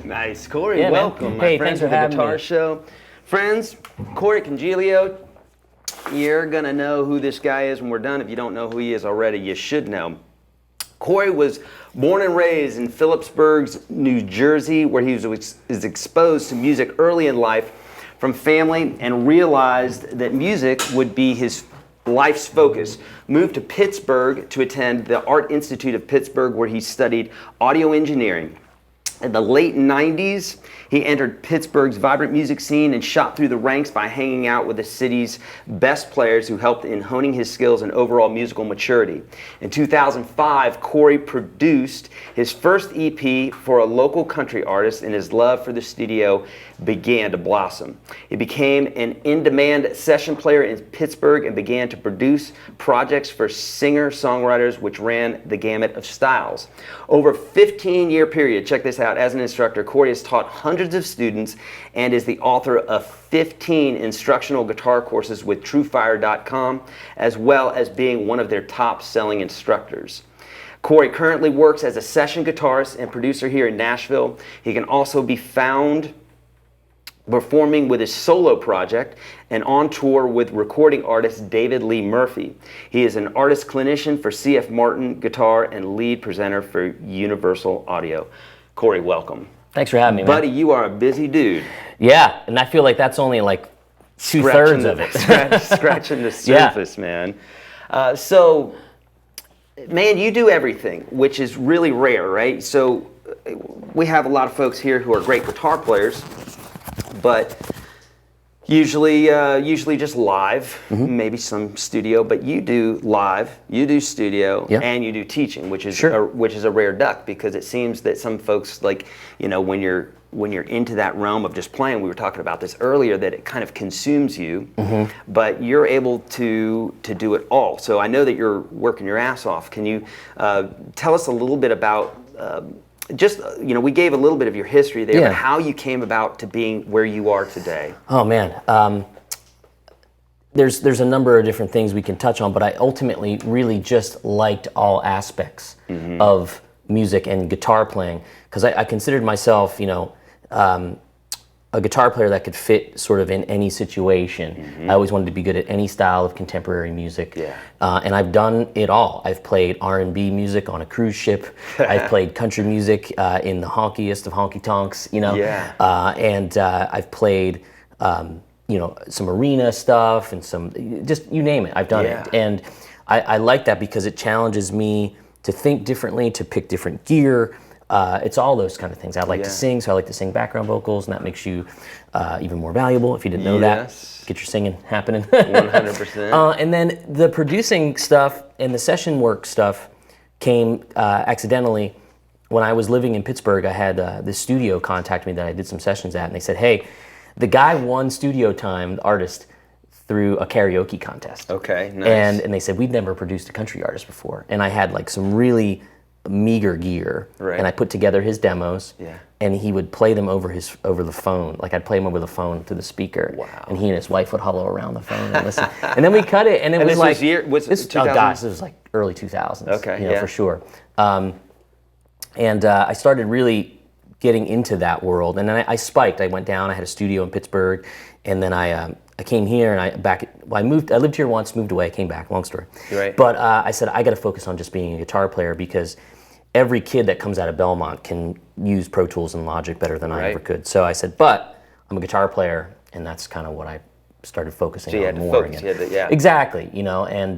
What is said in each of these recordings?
Nice. Corey, Yeah, welcome. Man. Hey, my friends thanks for of the having Guitar me. Show. Friends, Corey Congilio, you're going to know who this guy is when we're done. If you don't know who he is already, you should know. Corey was born and raised in Phillipsburg, New Jersey, where he was exposed to music early in life from family and realized that music would be his life's focus. Moved to Pittsburgh to attend the Art Institute of Pittsburgh, where he studied audio engineering. In the late 90s, he entered Pittsburgh's vibrant music scene and shot through the ranks by hanging out with the city's best players who helped in honing his skills and overall musical maturity. In 2005, Corey produced his first EP for a local country artist, and his love for the studio began to blossom. He became an in-demand session player in Pittsburgh and began to produce projects for singer-songwriters which ran the gamut of styles. Over a 15-year period, check this out, as an instructor, Corey has taught hundreds of students and is the author of 15 instructional guitar courses with TrueFire.com, as well as being one of their top-selling instructors. Corey currently works as a session guitarist and producer here in Nashville. He can also be found performing with his solo project and on tour with recording artist David Lee Murphy. He is an artist clinician for C.F. Martin Guitar and lead presenter for Universal Audio. Corey, welcome. Thanks for having me, man. Buddy, you are a busy dude. Yeah, and I feel like that's only like two-thirds of it. Scratching the surface, man. So, man, you do everything, which is really rare, right? So we have a lot of folks here who are great guitar players, but usually just live, maybe some studio, but you do live, you do studio, and you do teaching, which is a rare duck, because it seems that some folks, like, you know, when you're into that realm of just playing, we were talking about this earlier, that it kind of consumes you, but you're able to do it all. So I know that you're working your ass off. Can you tell us a little bit about just, you know, we gave a little bit of your history there, but how you came about to being where you are today? Oh, man. There's a number of different things we can touch on, but I ultimately really just liked all aspects of music and guitar playing, because I considered myself, you know, a guitar player that could fit sort of in any situation. I always wanted to be good at any style of contemporary music. And I've done it all. I've played R&B music on a cruise ship. I've played country music in the honkiest of honky tonks, you know. And I've played, you know, some arena stuff and some, just you name it, I've done it. And I like that because it challenges me to think differently, to pick different gear. It's all those kind of things. I like to sing, so I like to sing background vocals, and that makes you even more valuable. If you didn't know that, get your singing happening. 100%. And then the producing stuff and the session work stuff came accidentally. When I was living in Pittsburgh, I had this studio contact me that I did some sessions at, and they said, hey, the guy won studio time, the artist, through a karaoke contest. Okay, nice. And they said, we've never produced a country artist before. And I had like some really meager gear, and I put together his demos, and he would play them over the phone. Like, I'd play them over the phone through the speaker, and he and his wife would huddle around the phone and listen. And then we cut it, and it was like, this was like early 2000s, you know, for sure. And I started really getting into that world, and then I spiked. I went down. I had a studio in Pittsburgh, and then I came here, and I lived here once, moved away, came back, long story. But I said, I got to focus on just being a guitar player, because every kid that comes out of Belmont can use Pro Tools and Logic better than I ever could. So I said, but I'm a guitar player, and that's kind of what I started focusing on more again. Exactly, you know, and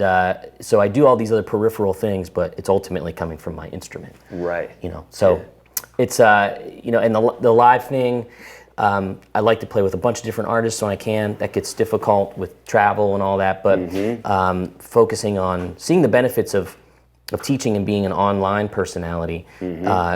so I do all these other peripheral things, but it's ultimately coming from my instrument. You know, so it's, you know, and the live thing, I like to play with a bunch of different artists when I can. That gets difficult with travel and all that, but focusing on seeing the benefits of teaching and being an online personality,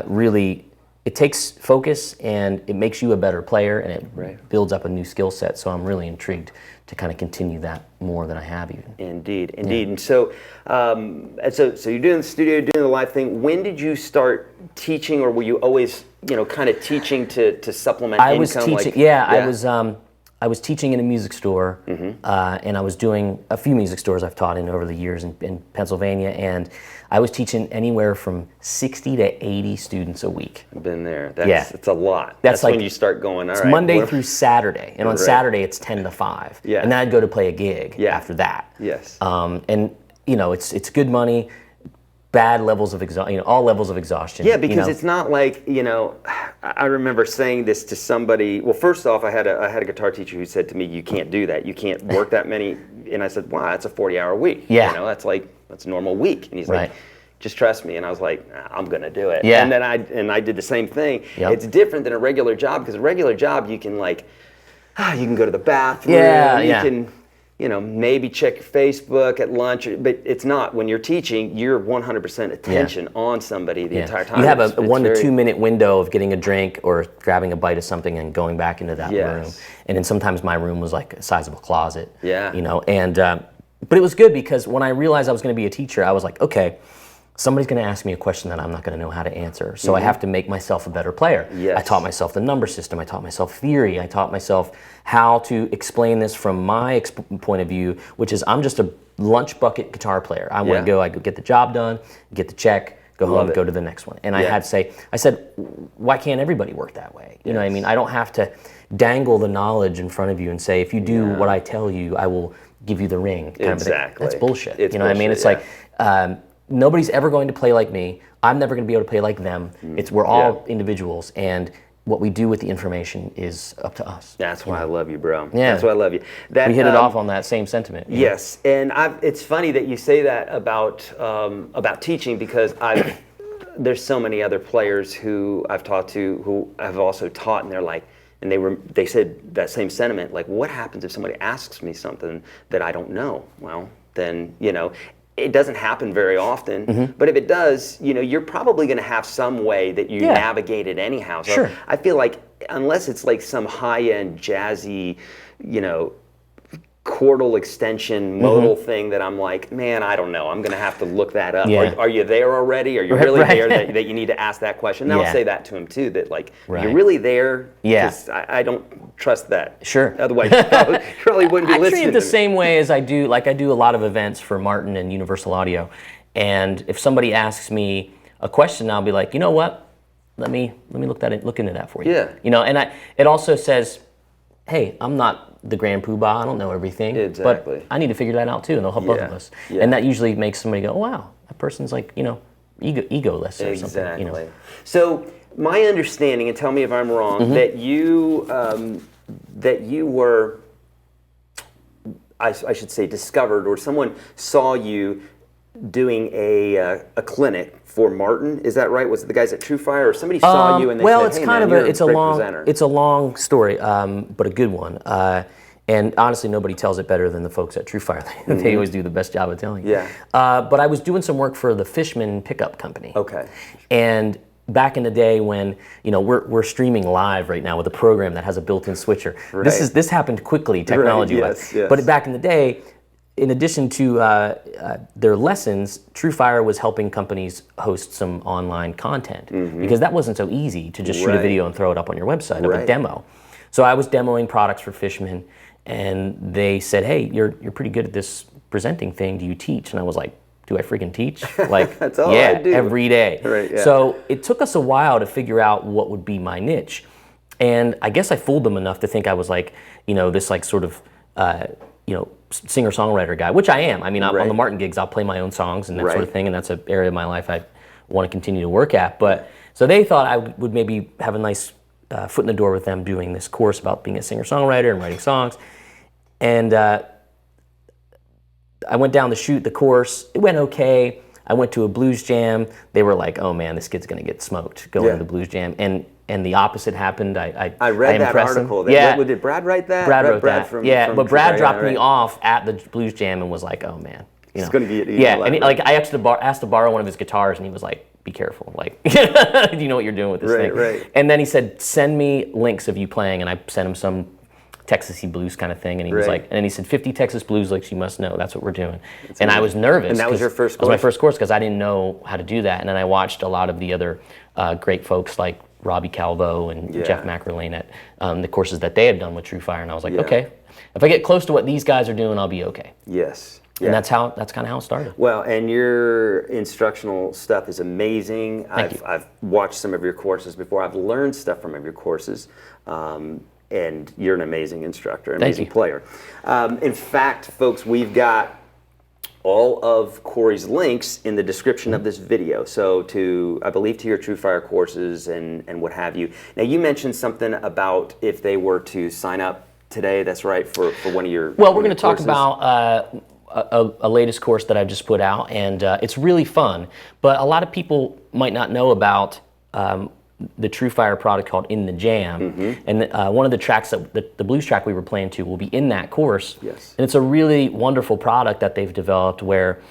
really, it takes focus, and it makes you a better player, and it builds up a new skill set. So I'm really intrigued to kind of continue that more than I have even. Indeed. And so, so you're doing the studio, doing the live thing. When did you start teaching, or were you always, you know, kind of teaching to supplement income? I was teaching. I was. I was teaching in a music store, and I was doing a few music stores I've taught in over the years in Pennsylvania, and I was teaching anywhere from 60 to 80 students a week. I've been there. It's a lot. That's like, when you start going, all right. Monday through Saturday, and on Saturday it's 10 to 5. Yeah. And then I'd go to play a gig after that. Yes. And you know, it's good money, bad levels of all levels of exhaustion. Yeah, because it's not like, I remember saying this to somebody. Well, first off, I had a guitar teacher who said to me, "You can't do that. You can't work that many." And I said, "Wow, that's a 40-hour week. Yeah. That's a normal week." And he's like, "Just trust me." And I was like, "I'm gonna do it." Yeah. And then I did the same thing. Yep. It's different than a regular job, because a regular job you can you can go to the bathroom. You can maybe check your Facebook at lunch, but it's not. When you're teaching, you're 100% attention on somebody the entire time. You have a 1 to 2 minute window of getting a drink or grabbing a bite of something and going back into that room. And then sometimes my room was like the size of a closet. Yeah. And but it was good, because when I realized I was going to be a teacher, I was like, okay, somebody's going to ask me a question that I'm not going to know how to answer. So I have to make myself a better player. Yes. I taught myself the number system. I taught myself theory. I taught myself how to explain this from my point of view, which is I'm just a lunch bucket guitar player. I want to I go get the job done, get the check, go home, go to the next one. And I said, why can't everybody work that way? You know what I mean? I don't have to dangle the knowledge in front of you and say, if you do what I tell you, I will give you the ring. Exactly. That's bullshit. It's what I mean? It's like, nobody's ever going to play like me. I'm never going to be able to play like them. We're all individuals, and what we do with the information is up to us. That's why I love you, bro. Yeah. That's why I love you. We hit it off on that same sentiment. Yes, and it's funny that you say that about teaching, because there's so many other players who I've talked to who have also taught, and they're like, and they said that same sentiment, like, what happens if somebody asks me something that I don't know? Well, then, it doesn't happen very often, but if it does, you're probably going to have some way that you navigate it anyhow. So Sure. I feel like, unless it's like some high-end jazzy, chordal extension modal thing that I'm like, man, I don't know. I'm going to have to look that up. Yeah. Are you there already? Are you really there that you need to ask that question? And I'll say that to him too, that you're really there? Yeah. 'Cause I don't trust that. Sure. Otherwise, you probably wouldn't be I listening treat it to the me. same way as I do a lot of events for Martin and Universal Audio. And if somebody asks me a question, I'll be like, you know what? Let me look into that for you. Yeah. And it also says, hey, I'm not the grand poobah, I don't know everything, Exactly. but I need to figure that out too, and they'll help both of us. Yeah. And that usually makes somebody go, oh wow, that person's like, egoless or something. Exactly. So my understanding, and tell me if I'm wrong, that you were, I should say, discovered, or someone saw you doing a clinic for Martin. Is that right? Was it the guys at TrueFire, or somebody saw you and they said, "Hey, man, you're a great presenter"? It's a long story, but a good one. And honestly, nobody tells it better than the folks at TrueFire. They always do the best job of telling. Yeah. But I was doing some work for the Fishman pickup company. Okay. And back in the day when we're streaming live right now with a program that has a built-in switcher. Right. This happened quickly, technology-wise. Yes. But back in the day, in addition to their lessons, TrueFire was helping companies host some online content, because that wasn't so easy to just shoot a video and throw it up on your website of a demo. So I was demoing products for Fishman, and they said, "Hey, you're pretty good at this presenting thing. Do you teach?" And I was like, "Do I freaking teach?" Like, That's all I do. Every day. Right, yeah. So it took us a while to figure out what would be my niche, and I guess I fooled them enough to think I was like, this like sort of, singer-songwriter guy, which I am. I mean, on the Martin gigs, I'll play my own songs and that sort of thing, and that's an area of my life I want to continue to work at. But so they thought I would maybe have a nice foot in the door with them doing this course about being a singer-songwriter and writing songs. And I went down to shoot the course. It went okay. I went to a blues jam. They were like, "Oh man, this kid's gonna get smoked going to the blues jam." And the opposite happened. I read that article. Did Brad write that? Brad wrote that. From but Brad dropped me off at the blues jam and was like, "Oh man, it's going to get and I asked to borrow one of his guitars, and he was like, "Be careful, like, do you know what you're doing with this thing?" Right. And then he said, "Send me links of you playing," and I sent him some Texas-y blues kind of thing, and he was like, and then he said, 50 Texas blues licks you must know. That's what we're doing. And I was nervous. And that was your first course? That was my first course, because I didn't know how to do that. And then I watched a lot of the other great folks like Robbie Calvo and Jeff McErlane at the courses that they had done with TrueFire, and I was like, okay, if I get close to what these guys are doing, I'll be okay. Yes. Yeah. And that's kind of how it started. Well, and your instructional stuff is amazing. I've watched some of your courses before. I've learned stuff from your courses. And you're an amazing instructor, amazing player. In fact, folks, we've got all of Corey's links in the description of this video. So I believe to your TrueFire courses and what have you. Now, you mentioned something about if they were to sign up today, that's right, for one of your Well, we're going to talk about a latest course that I just put out, and it's really fun. But a lot of people might not know about the TrueFire product called In the Jam, and one of the tracks that the blues track we were playing to will be in that course. Yes. And it's a really wonderful product that they've developed where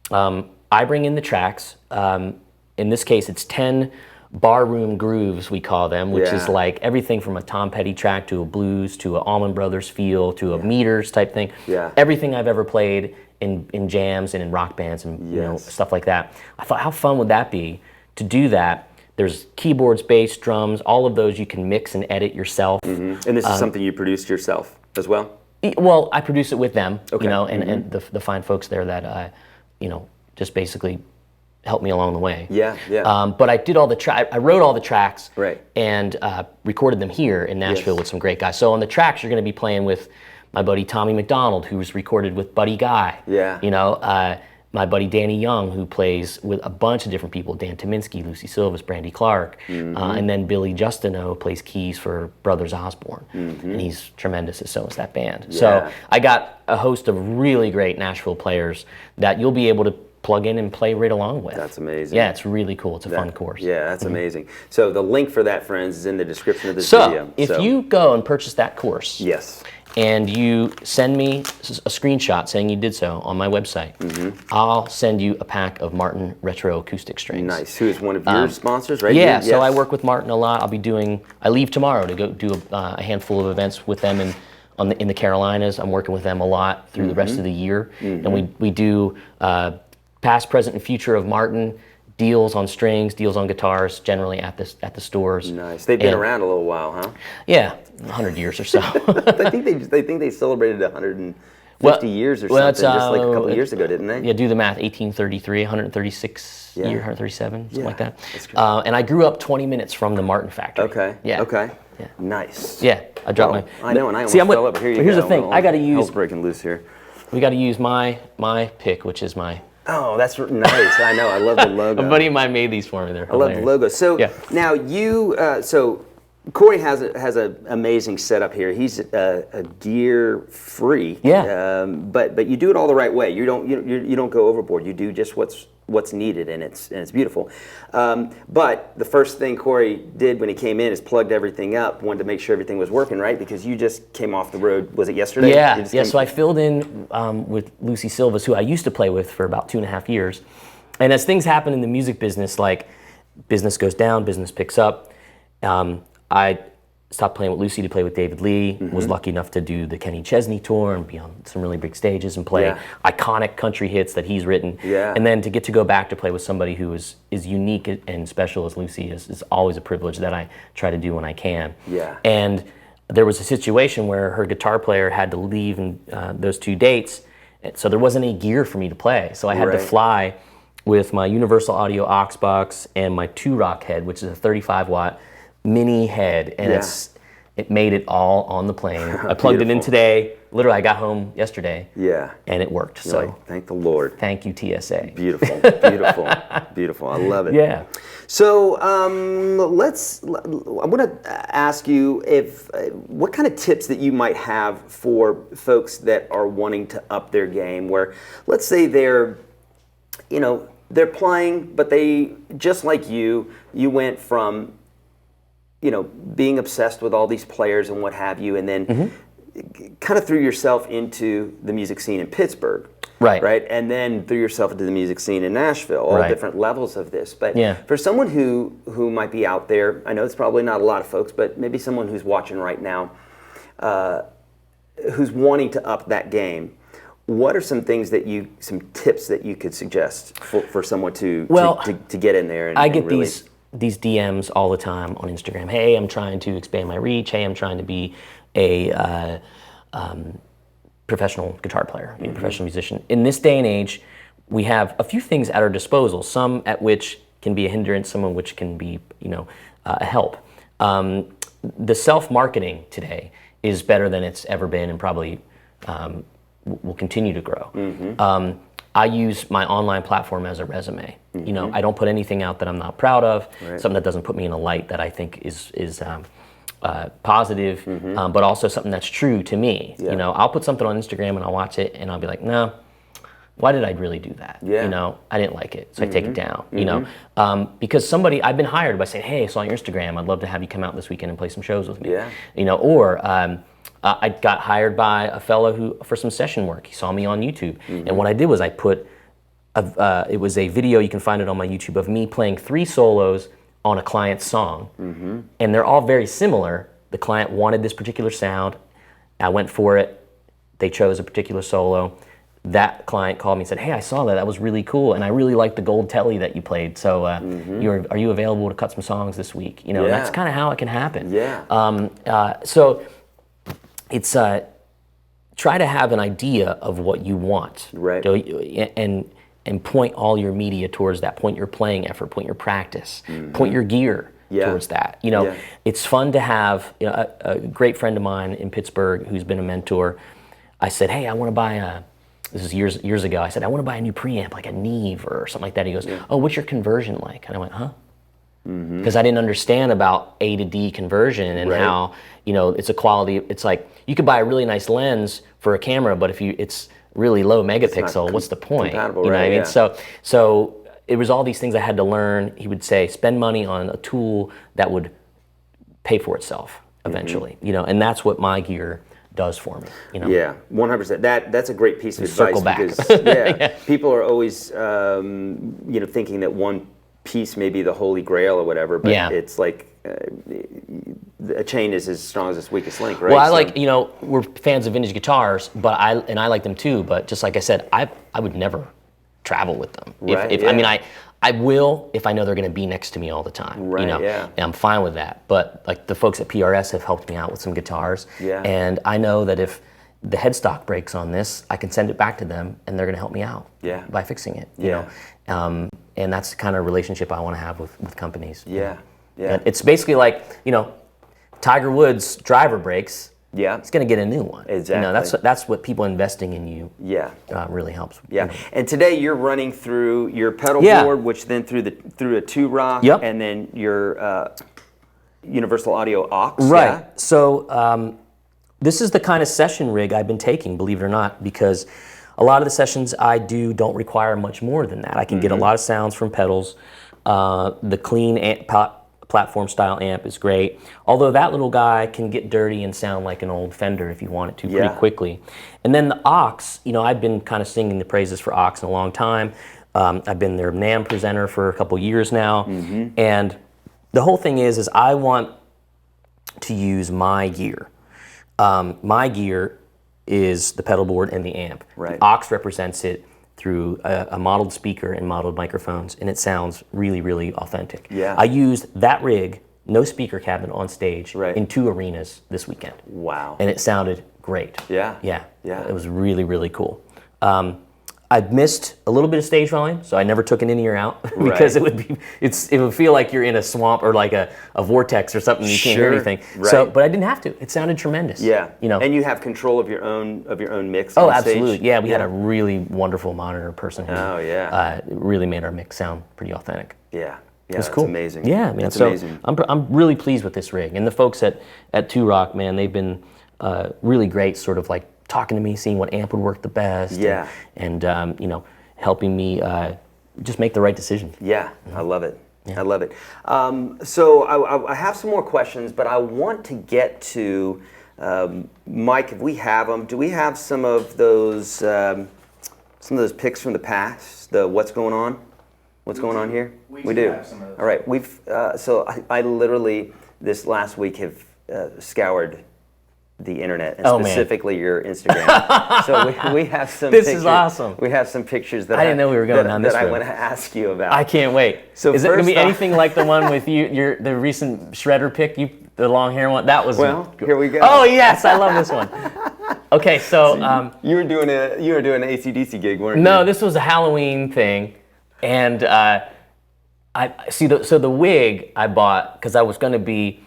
I bring in the tracks. In this case, it's 10 barroom grooves, we call them, which is like everything from a Tom Petty track to a blues to an Allman Brothers feel to a meters type thing. Yeah. Everything I've ever played in jams and in rock bands and you know, stuff like that. I thought, how fun would that be to do that? There's keyboards, bass, drums, all of those you can mix and edit yourself. And this is something you produced yourself as well? Well, I produce it with them, you know, and the fine folks there that, you know, just basically helped me along the way. Yeah, yeah. But I did all the I wrote all the tracks right. and recorded them here in Nashville with some great guys. So on the tracks, you're going to be playing with my buddy Tommy McDonald, who's recorded with Buddy Guy. Yeah. You know, my buddy Danny Young, who plays with a bunch of different people, Dan Tyminski, Lucy Silvas, Brandy Clark, and then Billy Justino plays keys for Brothers Osborne, and he's tremendous, and so is that band. Yeah. So I got a host of really great Nashville players that you'll be able to plug in and play right along with. That's amazing. Yeah, it's really cool. It's a fun course. Yeah, that's amazing. So the link for that, friends, is in the description of this video. So if you go and purchase that course, and you send me a screenshot saying you did so on my website, I'll send you a pack of Martin Retro Acoustic Strings. Nice. Who is one of your sponsors, right? Yeah, so I work with Martin a lot. I leave tomorrow to go do a handful of events with them in the Carolinas. I'm working with them a lot through the rest of the year. And we do past, present, and future of Martin, deals on strings, deals on guitars, generally at the stores. Nice. They've been around a little while, huh? Yeah, 100 years or so. I think they celebrated 150 years or something just like a couple years ago, didn't they? Yeah, do the math. 1833, 136 year, 137, something like that. That's great. And I grew up 20 minutes from the Martin factory. Okay. Yeah. Okay. Yeah. Nice. Yeah, I dropped my. I know, and I almost fell over. Here you go. Here's the thing. I got to use. Hell's breaking loose here. We got to use my pick, which is my. Oh, that's nice. I know. I love the logo. A buddy of mine made these for me. I love the logo. So now so Corey has an amazing setup here. He's a gear free. Yeah. But you do it all the right way. You don't go overboard. You do just what's needed, and it's beautiful. But the first thing Corey did when he came in is plugged everything up. Wanted to make sure everything was working right because you just came off the road. Was it yesterday? Yeah. So I filled in with Lucy Silvas, who I used to play with for about 2.5 years. And as things happen in the music business, like business goes down, business picks up. I stopped playing with Lucy to play with David Lee. Was lucky enough to do the Kenny Chesney tour and be on some really big stages and play iconic country hits that he's written. Yeah. And then to get to go back to play with somebody who is unique and special as Lucy is always a privilege that I try to do when I can. Yeah. And there was a situation where her guitar player had to leave in those 2 dates, so there wasn't any gear for me to play. So I had to fly with my Universal Audio aux box and my 2-Rock head, which is a 35-watt mini head, and it made it all on the plane. I plugged it in today. Literally, I got home yesterday. Yeah. And it worked. So like, thank the Lord. Thank you, TSA. Beautiful, beautiful, beautiful. I love it. Yeah. So I want to ask you what kind of tips that you might have for folks that are wanting to up their game. Where let's say they're playing, but they just like you went from being obsessed with all these players and what have you, and then kind of threw yourself into the music scene in Pittsburgh. Right. And then threw yourself into the music scene in Nashville, all different levels of this. But for someone who might be out there, I know it's probably not a lot of folks, but maybe someone who's watching right now, who's wanting to up that game, what are some tips that you could suggest for someone to get in there and I get really... these DMs all the time on Instagram. Hey, I'm trying to expand my reach. Hey, I'm trying to be a professional guitar player, a professional musician. In this day and age, we have a few things at our disposal, some at which can be a hindrance, some of which can be, a help. The self-marketing today is better than it's ever been, and probably will continue to grow. I use my online platform as a resume. I don't put anything out that I'm not proud of, something that doesn't put me in a light that I think is positive, but also something that's true to me. I'll put something on Instagram and I'll watch it and I'll be like, no, why did I really do that? I didn't like it, so I take it down. Because I've been hired by saying, hey, I saw your Instagram, I'd love to have you come out this weekend and play some shows with me. Or I got hired by a fellow for some session work. He saw me on YouTube, and what I did was I put it was a video, you can find it on my YouTube, of me playing 3 solos on a client's song, and they're all very similar. The client wanted this particular sound, I went for it, they chose a particular solo. That client called me and said, hey, I saw that was really cool, and I really liked the gold telly that you played, so are you available to cut some songs this week? That's kind of how it can happen. So it's try to have an idea of what you want, and point all your media towards that. Point your playing effort, point your practice, point your gear towards that. It's fun to have a great friend of mine in Pittsburgh who's been a mentor. I said, hey, I want to buy this is years ago, I said, I want to buy a new preamp, like a Neve or something like that. He goes, oh, what's your conversion like? And I went, huh? Because I didn't understand about A to D conversion and how, it's a quality, it's like, you could buy a really nice lens for a camera, but if it's really low megapixel, what's the point? What I mean? So it was all these things I had to learn. He would say, spend money on a tool that would pay for itself eventually, and that's what my gear does for me. 100%. That's a great piece of advice. Circle back. Because people are always thinking that one piece may be the holy grail or whatever, but it's like a chain is as strong as its weakest link, right? Well, we're fans of vintage guitars, but I like them too, but just like I said, I would never travel with them. I will if I know they're going to be next to me all the time. And I'm fine with that. But like the folks at PRS have helped me out with some guitars, and I know that if the headstock breaks on this, I can send it back to them, and they're going to help me out by fixing it. And that's the kind of relationship I want to have with companies. And it's basically like Tiger Woods' driver breaks. He's going to get a new one. Exactly. That's what people investing in you really helps. And today you're running through your pedal board, which then through a 2-rock, and then your Universal Audio aux. Right. So this is the kind of session rig I've been taking, believe it or not, because a lot of the sessions I do don't require much more than that. I can get a lot of sounds from pedals. The clean platform style amp is great, although that little guy can get dirty and sound like an old Fender if you want it to pretty quickly. And then the aux, I've been kind of singing the praises for aux in a long time. I've been their NAMM presenter for a couple years now, and the whole thing is I want to use my gear. My gear is the pedal board and the amp. The aux represents it through a modeled speaker and modeled microphones, and it sounds really, really authentic. I used that rig, no speaker cabinet on stage, in 2 arenas this weekend. Wow. And it sounded great. It was really, really cool. I missed a little bit of stage volume, so I never took an in-ear out because it would feel like you're in a swamp or like a vortex or something. You can't hear anything. So, but I didn't have to. It sounded tremendous. And you have control of your own mix. Oh, absolutely. Stage. We had a really wonderful monitor person who really made our mix sound pretty authentic. It's cool. Amazing. It's amazing. I'm really pleased with this rig, and the folks at 2 Rock, man, they've been really great. Sort of like talking to me, seeing what amp would work the best, and helping me just make the right decision. I love it. I love it. So I have some more questions, but I want to get to Mike. If we have them, do we have some of those picks from the past? The what's going on? What's going on here? We do. Have some of those. All right. We've so I literally this last week have scoured the internet, and Oh, specifically your Instagram. So we have some This pictures. is awesome. We have some pictures that I didn't know we were going down this that I road. want to ask you about. I can't wait. So is it going to first be off- anything like the one with the recent shredder pick, the long hair one? That was Here we go. Oh yes, I love this one. Okay, so you were doing an AC/DC gig, weren't you? no, this was a Halloween thing, and I see. So the wig I bought because I was going to be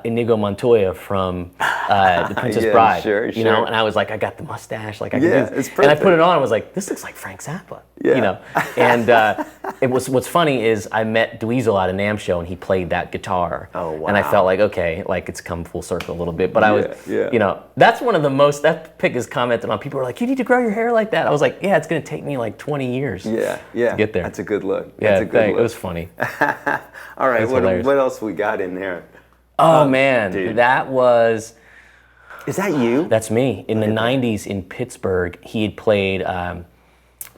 Inigo Montoya from The Princess Yeah, Bride, sure, you know, sure. and I was like, I got the mustache, like I can Yeah, do this. it's And I perfect. put it on, I was like, this looks like Frank Zappa, Yeah. you know. And what's funny is I met Dweezil at a NAMM show and he played that guitar. Oh, wow. And I felt like, okay, like it's come full circle a little bit. But I was, Yeah. you know, that's one of the most, that pick is commented on. People are like, you need to grow your hair like that. I was like, yeah, it's going to take me like 20 years. Yeah. To get there. That's a good look. Yeah, That's a good thanks. look. It was funny. All right, That's hilarious. what else we got in there? Oh man, dude. that was. Is that you? That's me. In the 90s in Pittsburgh, he had played,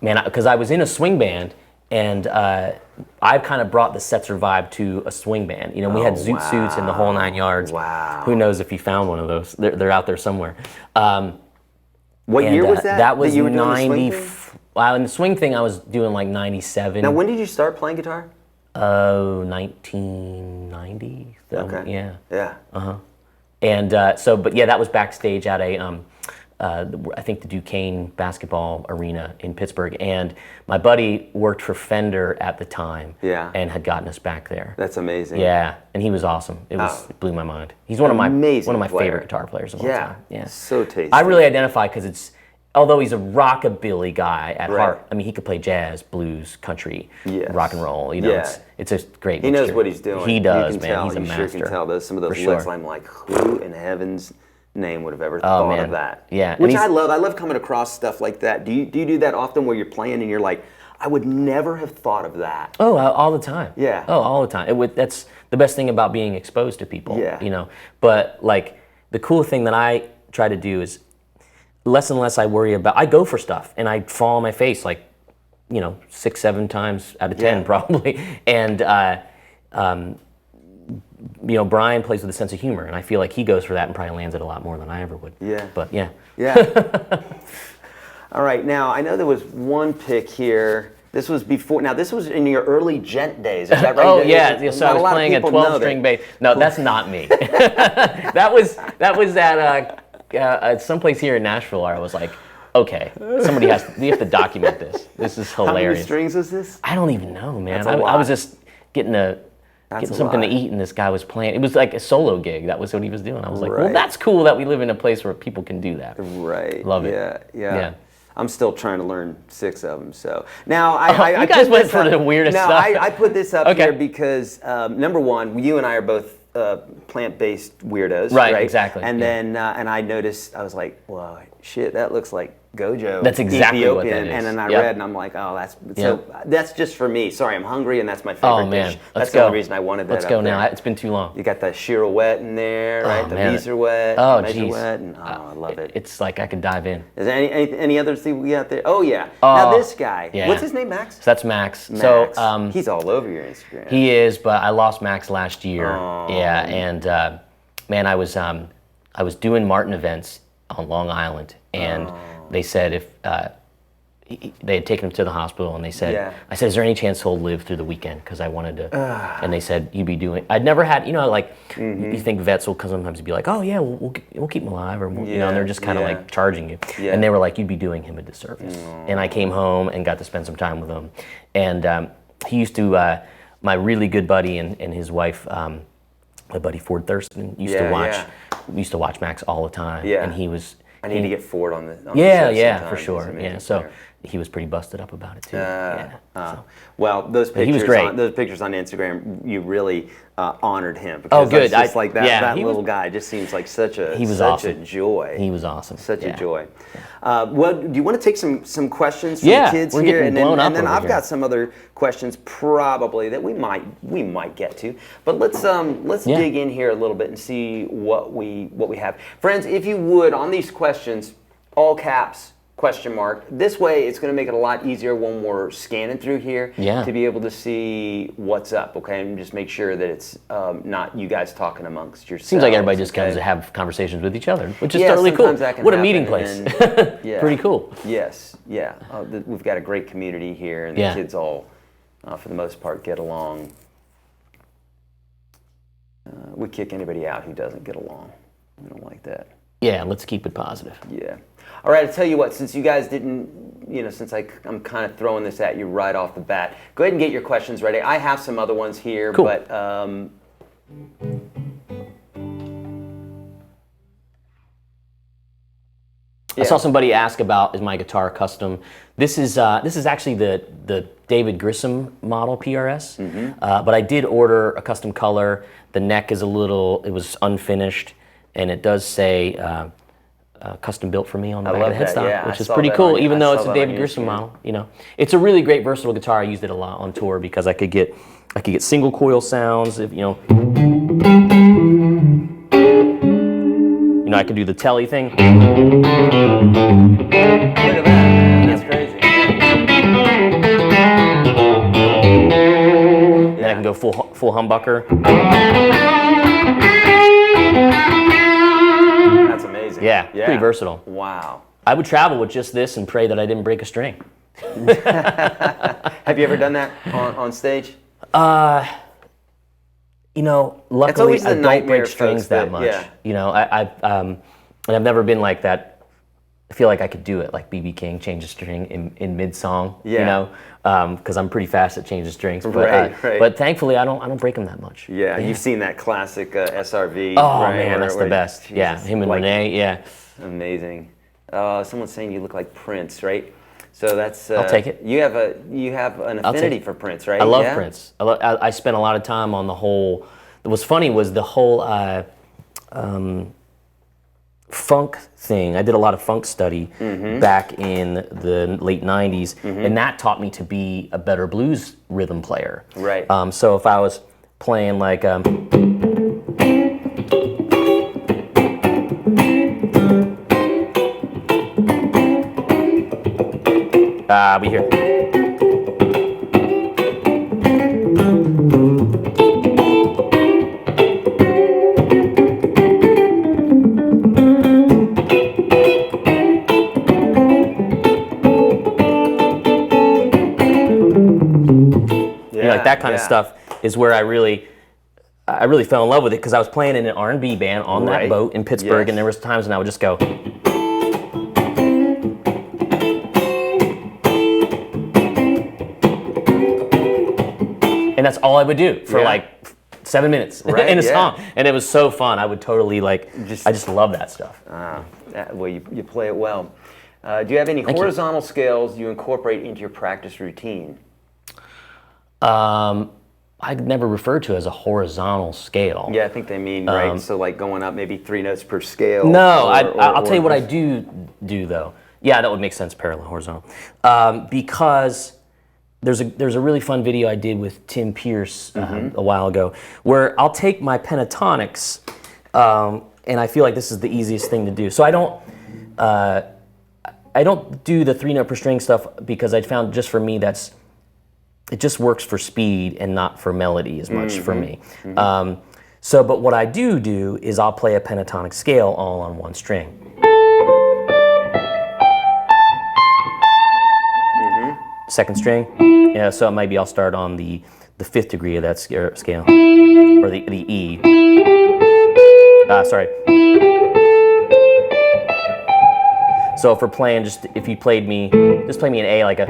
because I was in a swing band, and I kind of brought the Setzer vibe to a swing band. You know, we had zoot suits and the whole 9 yards. Wow. Who knows if you found one of those? They're out there somewhere. What year was that? That was you were doing the 90. swing thing? Well, in the swing thing, I was doing like 97. Now, when did you start playing guitar? 1990. Okay. Yeah. Yeah. And but yeah, that was backstage at a, I think the Duquesne basketball arena in Pittsburgh. And my buddy worked for Fender at the time. Yeah. And had gotten us back there. That's amazing. Yeah, and he was awesome. It blew my mind. He's one of my Amazing favorite player. guitar players of all Yeah. time. Yeah. So tasty. I really identify because although he's a rockabilly guy at heart, I mean, he could play jazz, blues, country, Yes. rock and roll. You know, Yeah. it's a great He knows mixture. what he's doing. He does, you can man. Tell. He's a you master. sure can tell. Some of those For licks, sure. I'm like, who in heaven's name would have ever thought man. of that? Yeah, and Which he's- I love. I love coming across stuff like that. Do you do that often where you're playing and you're like, I would never have thought of that? Oh, all the time. Yeah. Oh, all the time. That's the best thing about being exposed to people. Yeah. You know, but like the cool thing that I try to do is less and less I worry about. I go for stuff and I fall on my face like, 6, 7 times out of 10 Yeah. probably. And Brian plays with a sense of humor, and I feel like he goes for that and probably lands it a lot more than I ever would. Yeah. But yeah. Yeah. All right. Now, I know there was one pick here. This was before. Now, this was in your early gent days. Is that right? Oh yeah, so I Not was lot of playing a people know 12-string that. bass. No, that's not me. that was at someplace here in Nashville where I was like, okay, you have to document this. This is How many hilarious. strings was this? I don't even know, man. That's a I was lot. just getting That's a something to lot. eat, and this guy was playing. It was like a solo gig. That was what he was doing. I was like, well, Right. that's cool that we live in a place where people can do that. Right. Love it. Yeah. I'm still trying to learn 6 of them. So now I you guys put went this for up- the weirdest no, stuff. I put this up Okay. here because number one, you and I are both plant-based weirdos, Right, exactly, And yeah. then and I noticed, I was like, well, shit, that looks like Gojo. That's exactly what Ethiopian. that is. And then I Yep. read, and I'm like, oh, so Yep. that's just for me. Sorry, I'm hungry, and that's my favorite Oh man, dish. let's That's go. the only reason I wanted that. Let's up go now. there. It's been too long. You got the Shirawet in there, right? The man. Viserwet, Oh, the geez. Measuret, and I love it. It's like I could dive in. Is there any other thing we got there? Oh yeah. Now this guy. yeah. What's his name? Max. So that's Max. Max. So He's all over your Instagram. he is, but I lost Max last year. Oh. Yeah, and man, I was doing Martin events on Long Island, and they said if they had taken him to the hospital, and they said, Yeah. I said, is there any chance he'll live through the weekend? Because I wanted to. And they said, you'd be doing. I'd never had, like you think vets will sometimes be like, oh yeah, we'll keep him alive, or and they're just kind of Yeah. like charging you. Yeah. And they were like, you'd be doing him a disservice. And I came home and got to spend some time with him, and he used to. My really good buddy and his wife, my buddy Ford Thurston, used to watch Max all the time. Yeah. And he was. I need to get Ford on the. On the Yeah, show yeah, sometime. for He's sure. amazing Yeah, so player. he was pretty busted up about it too. Yeah. So. Well, those he pictures. was great. Those pictures on Instagram, you really honored him. Because Oh, good. That's just like that. yeah, that he little was- guy just seems like such a. He was such awesome. a joy. He was awesome. Such Yeah. a joy. Well, do you want to take some questions from Yeah, the kids we're here, getting and then blown up I've over here. got some other questions probably that we might get to. But let's Yeah. dig in here a little bit and see what we have, friends. If you would, on these questions, all caps. question mark. This way, it's going to make it a lot easier when we're scanning through here to be able to see what's up, okay? And just make sure that it's not you guys talking amongst yourselves. Seems like everybody just comes to have conversations with each other, which is totally cool. What a meeting place. Pretty cool. Yes, yeah. We've got a great community here, and the kids all, for the most part, get along. We kick anybody out who doesn't get along. We don't like that. Yeah, let's keep it positive. Yeah. All right, I'll tell you what, since you guys didn't, since I'm kind of throwing this at you right off the bat, go ahead and get your questions ready. I have some other ones here, but I saw somebody ask about, is my guitar custom? This is actually the David Grissom model PRS, but I did order a custom color. The neck is it was unfinished, and it does say custom built for me on the back of the headstock, which is pretty cool, even though it's a David Grissom model. It's a really great versatile guitar. I used it a lot on tour because I could get single coil sounds. If I could do the telly thing. Look at that, that's crazy. And I can go full humbucker. That's amazing. Yeah, pretty versatile. Wow. I would travel with just this and pray that I didn't break a string. Have you ever done that on stage? Luckily I don't break strings that much. I've never been like that. I feel like I could do it, like B.B. King, change a string in mid-song. Because I'm pretty fast at changing strings. But, but thankfully, I don't break them that much. Yeah, you've seen that classic SRV. Oh man, that's the best. Jesus, him and Renee. Yeah, amazing. Someone's saying you look like Prince, right? So that's. I'll take it. You have an affinity for Prince, right? I love Prince. I spent a lot of time on the whole. What was funny was the whole funk thing. I did a lot of funk study back in the late 90s, and that taught me to be a better blues rhythm player. Right. So if I was playing like we hear. That kind of stuff is where I really fell in love with it, because I was playing in an R&B band on that boat in Pittsburgh, and there was times when I would just go. And that's all I would do for like 7 minutes in a song, and it was so fun. I would totally I just love that stuff. Well, you play it well. Do you have any horizontal scales you incorporate into your practice routine? I'd never referred to as a horizontal scale. Yeah, I think they mean, right, so like going up maybe 3 notes per scale. No, I'll tell you what I do though. Yeah, that would make sense, parallel, horizontal. Because there's a really fun video I did with Tim Pierce a while ago, where I'll take my pentatonics, and I feel like this is the easiest thing to do. So I don't do the 3 note per string stuff, because I found just for me it just works for speed and not for melody as much for me. But what I do is I'll play a pentatonic scale all on one string. Second string, so maybe I'll start on the 5th degree of that scale, or the E. Sorry. So if we're playing, if you played me, just play me an A like a.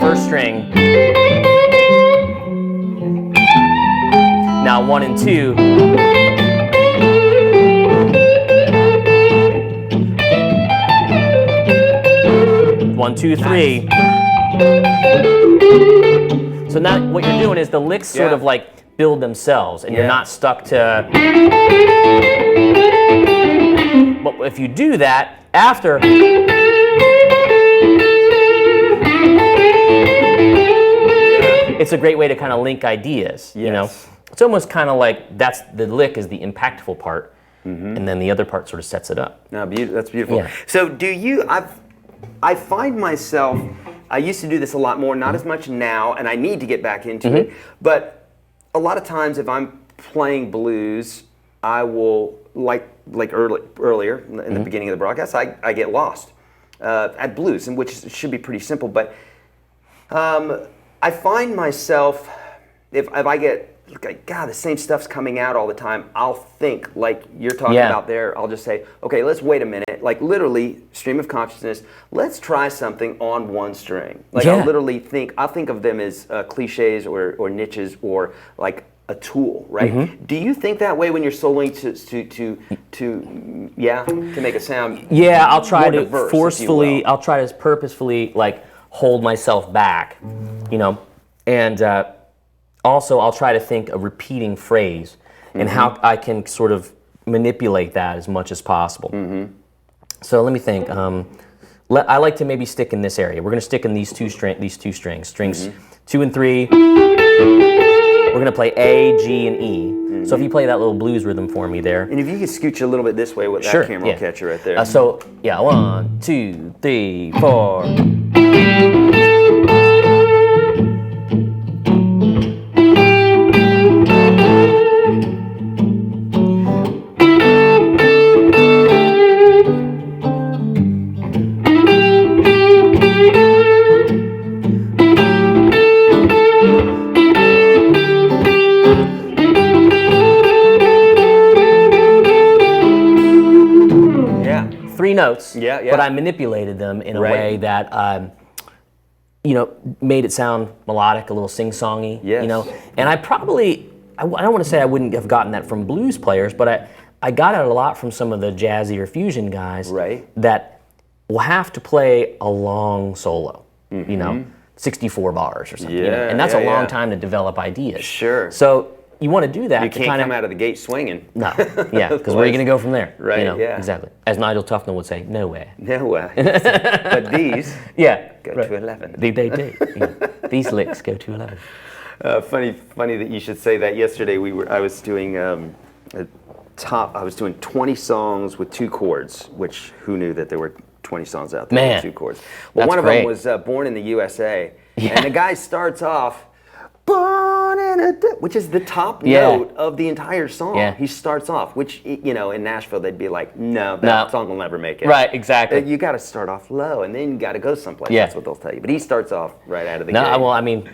First string. Now 1 and 2. 1, 2, 3. So now what you're doing is the licks sort of like build themselves, and you're not stuck to. But if you do that after, it's a great way to kind of link ideas. You know, it's almost kind of like that's the lick is the impactful part, and then the other part sort of sets it up. No, that's beautiful. Yeah. So do you? I find myself. I used to do this a lot more, not as much now, and I need to get back into it. But a lot of times, if I'm playing blues, I will like earlier in the beginning of the broadcast, I get lost at blues, and which should be pretty simple. But I find myself if I get like, God, the same stuff's coming out all the time, I'll think like you're talking about there. I'll just say, okay, let's wait a minute. Like literally, stream of consciousness. Let's try something on one string. Like I'll literally think. I'll think of them as cliches or niches or like a tool, right? Do you think that way when you're soloing to make a sound? Yeah, I'll try to diverse, forcefully. I'll try to purposefully like hold myself back, you know, and. Also, I'll try to think a repeating phrase and how I can sort of manipulate that as much as possible. So let me think. I like to maybe stick in this area. We're going to stick in these two strings, strings 2 and 3. We're going to play A, G, and E. So if you play that little blues rhythm for me there. And if you could scooch a little bit this way with that camera, will catch you right there. So yeah, 1, 2, 3, 4. Notes, but I manipulated them in a way that, you know, made it sound melodic, a little sing-songy, you know. And I don't want to say I wouldn't have gotten that from blues players, but I got it a lot from some of the jazzy or fusion guys that will have to play a long solo, you know, 64 bars or something, you know? And that's a long time to develop ideas. So you want to do that. You can't come out of the gate swinging. No, because where are you going to go from there? Right, you know? Exactly. As Nigel Tufnell would say, nowhere. Nowhere. But these go to 11. They do. These licks go to 11. Funny that you should say that. Yesterday I was doing 20 songs with 2 chords, which who knew that there were 20 songs out there with 2 chords. Well, one of them was Born in the USA. And the guy starts off, Born in a which is the top note of the entire song. He starts off, which, you know, in Nashville they'd be like, no, that song will never make it. Right, exactly. You got to start off low, and then you got to go someplace. That's what they'll tell you. But he starts off right out of the gate. Well, I mean,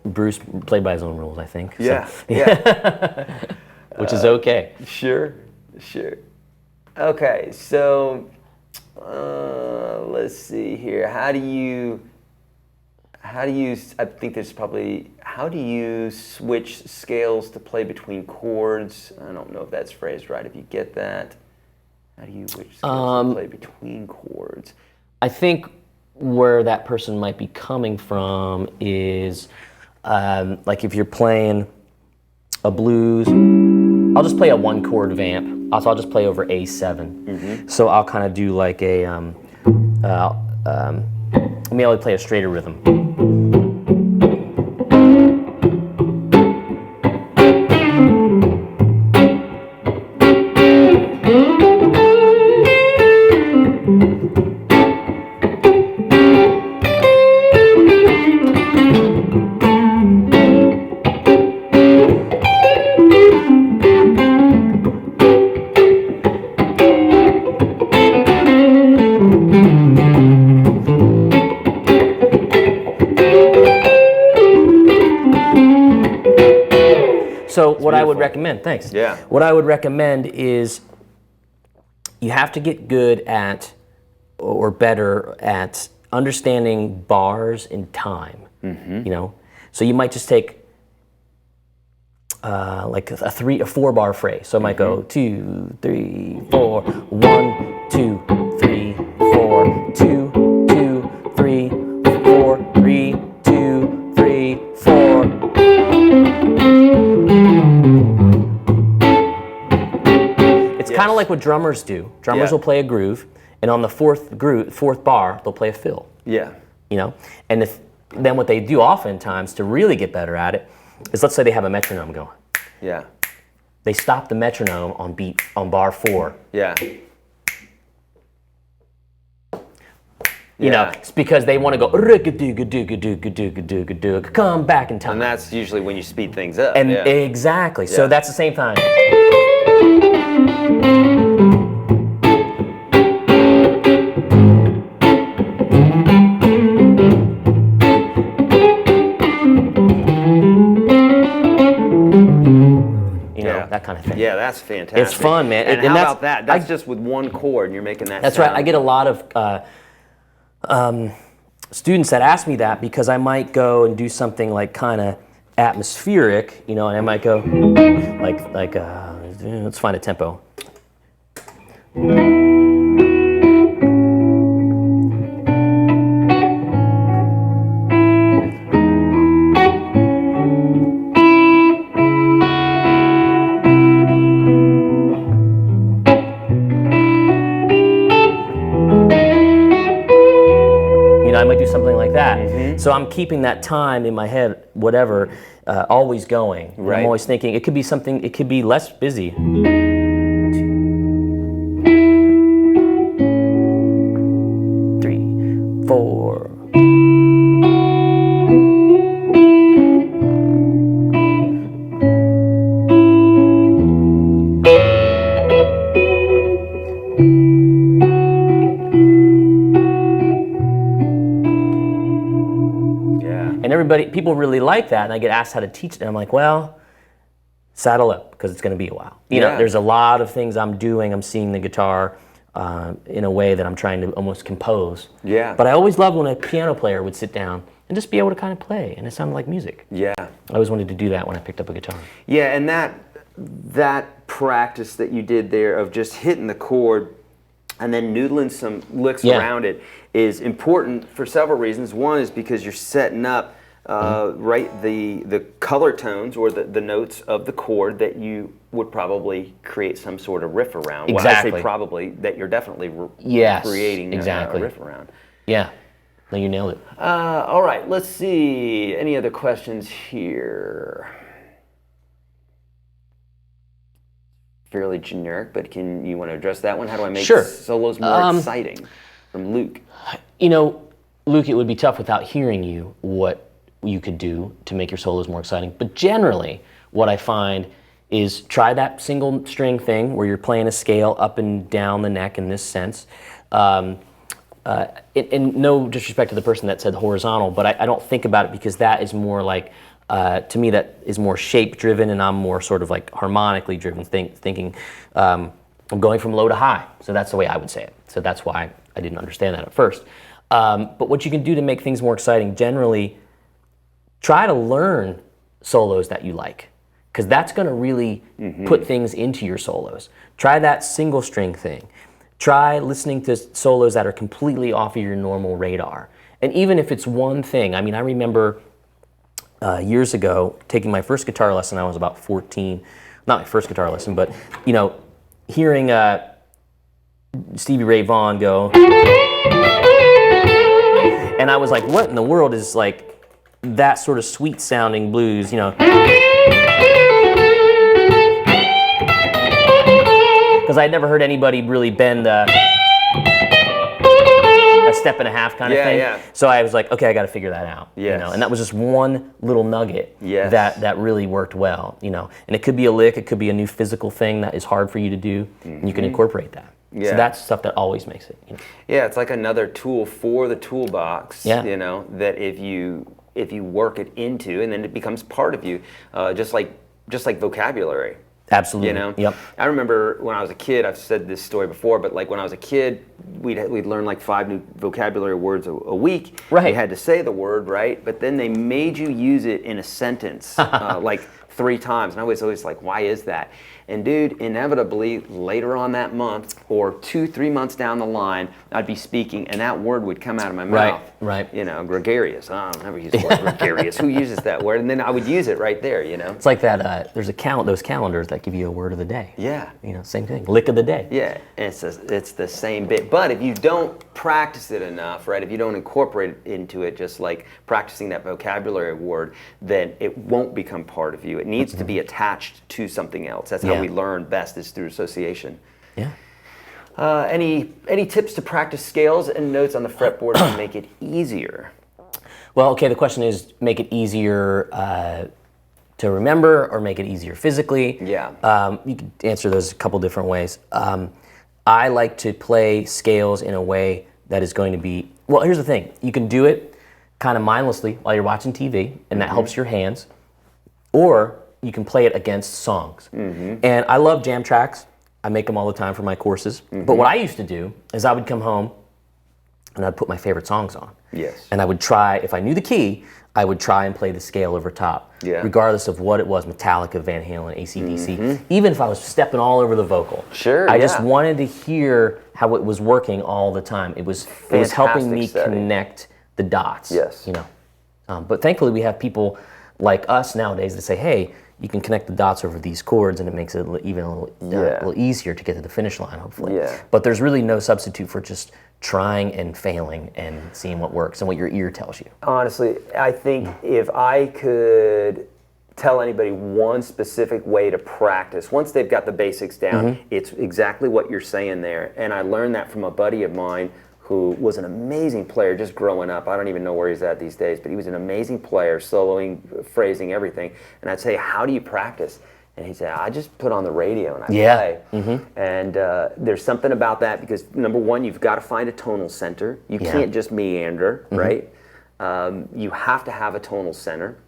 Bruce played by his own rules, I think. Which is okay. Sure. Okay, so let's see here. How do you switch scales to play between chords? I don't know if that's phrased right, if you get that. How do you switch scales to play between chords? I think where that person might be coming from is, like if you're playing a blues, I'll just play a 1-chord vamp. So I'll just play over A7. So I'll kind of do like a, maybe I'll play a straighter rhythm. So what I would recommend, what I would recommend is you have to get good at, or better at, understanding bars in time. You know, so you might just take like a 4-bar phrase. So I might go 2, 3, 4, 1, 2, 3, 4, 2, 2, 3, 4, 3, 2, 3, 4. kind of like what drummers do. Drummers will play a groove, and on the fourth bar, they'll play a fill. Yeah. You know, and then what they do oftentimes to really get better at it is, let's say they have a metronome going. Yeah. They stop the metronome on bar 4. Yeah. You know, it's because they want to go come back in time. And that's usually when you speed things up. And exactly. So that's the same time. That kind of thing. Yeah, that's fantastic. It's fun, man. And how about that? That's just with one chord, and you're making that That's sound. right. I get a lot of students that ask me that because I might go and do something like kind of atmospheric, you know, and I might go like let's find a tempo. I might do something like that. Mm-hmm. So I'm keeping that time in my head, whatever, always going. Right. I'm always thinking it could be something, it could be less busy. 3, 4. People really like that, and I get asked how to teach it, and I'm like, well, saddle up, because it's going to be a while. You know, there's a lot of things I'm doing. I'm seeing the guitar in a way that I'm trying to almost compose. Yeah. But I always loved when a piano player would sit down and just be able to kind of play, and it sounded like music. Yeah. I always wanted to do that when I picked up a guitar. Yeah, and that practice that you did there of just hitting the chord and then noodling some licks around it is important for several reasons. One is because you're setting up the color tones or the notes of the chord that you would probably create some sort of riff around. Exactly. Well, I say probably, that you're definitely creating a riff around. Yeah. No, you nailed it. All right, let's see. Any other questions here? Fairly generic, but you want to address that one? How do I make solos more exciting? From Luke. You know, Luke, it would be tough without hearing you what you could do to make your solos more exciting. But generally, what I find is try that single string thing where you're playing a scale up and down the neck in this sense. And no disrespect to the person that said horizontal, but I don't think about it because that is more like, to me, that is more shape driven, and I'm more sort of like harmonically driven, thinking I'm going from low to high. So that's the way I would say it. So that's why I didn't understand that at first. But what you can do to make things more exciting, generally, try to learn solos that you like, because that's going to really put things into your solos. Try that single string thing. Try listening to solos that are completely off of your normal radar. And even if it's one thing, I mean, I remember years ago taking my first guitar lesson. I was about 14. Not my first guitar lesson, but, you know, hearing Stevie Ray Vaughan go, and I was like, what in the world is like that sort of sweet sounding blues, you know? Because I'd never heard anybody really bend a step and a half kind of thing. Yeah. So I was like, okay, I got to figure that out. You know? And that was just one little nugget that really worked well. You know, and it could be a lick, it could be a new physical thing that is hard for you to do, and you can incorporate that. Yeah. So that's stuff that always makes it. You know? Yeah, it's like another tool for the toolbox. Yeah. You know, that if you work it into, and then it becomes part of you, just like vocabulary. Absolutely. You know. Yep. I remember when I was a kid. I've said this story before, but like when I was a kid, we'd learn like 5 new vocabulary words a week. Right. You had to say the word right, but then they made you use it in a sentence like 3 times, and I was always like, why is that? And dude, inevitably later on that month or 2-3 months down the line, I'd be speaking and that word would come out of my mouth. Right. You know, gregarious. Oh, I'll never use the word gregarious. Who uses that word? And then I would use it right there, you know. It's like that, there's those calendars that might give you a word of the day. Yeah. You know, same thing. Lick of the day. Yeah, and it's the same bit. But if you don't practice it enough, right? If you don't incorporate it into it, just like practicing that vocabulary word, then it won't become part of you. It needs to be attached to something else. That's how we learn best, is through association. Yeah. Any tips to practice scales and notes on the fretboard to make it easier? Well, okay, the question is, make it easier to remember or make it easier physically? Yeah. You can answer those a couple different ways. I like to play scales in a way that is going to be, well, here's the thing. You can do it kind of mindlessly while you're watching TV, and that helps your hands, or you can play it against songs. And I love jam tracks. I make them all the time for my courses. But what I used to do is I would come home and I'd put my favorite songs on. Yes. And I would try, if I knew the key, I would try and play the scale over top, regardless of what it was, Metallica, Van Halen, AC/DC, even if I was stepping all over the vocal. Sure, I just wanted to hear how it was working all the time. It was helping me connect the dots. Yes. You know. But thankfully we have people like us nowadays that say, hey, you can connect the dots over these chords, and it makes it even a little easier to get to the finish line, hopefully. Yeah. But there's really no substitute for just trying and failing and seeing what works and what your ear tells you. Honestly, I think if I could tell anybody one specific way to practice, once they've got the basics down, it's exactly what you're saying there. And I learned that from a buddy of mine who was an amazing player just growing up. I don't even know where he's at these days, but he was an amazing player, soloing, phrasing, everything. And I'd say, how do you practice? And he'd say, I just put on the radio and I play. And there's something about that, because number one, you've got to find a tonal center. You can't just meander, right? You have to have a tonal center.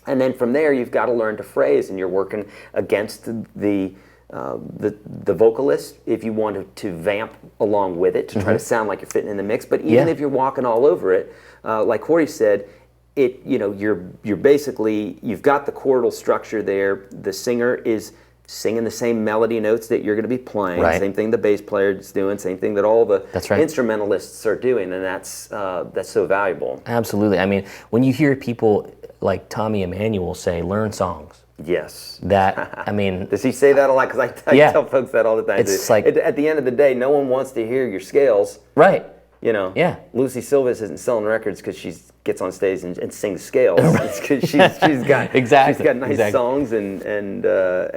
And then from there, you've got to learn to phrase, and you're working against the vocalist if you want to vamp along with it to try to sound like you're fitting in the mix. But even if you're walking all over it, like Corey said, you're basically, you've got the chordal structure there. The singer is singing the same melody notes that you're going to be playing. Same thing the bass player is doing. Same thing that all the instrumentalists are doing, and that's so valuable. Absolutely. I mean, when you hear people like Tommy Emmanuel say, "Learn songs." Yes. That, I mean... Does he say that a lot? Because I tell folks that all the time. It's like... At the end of the day, no one wants to hear your scales. Right. You know? Yeah. Lucy Silvas isn't selling records because she gets on stage and sings scales. It's because she's got nice songs and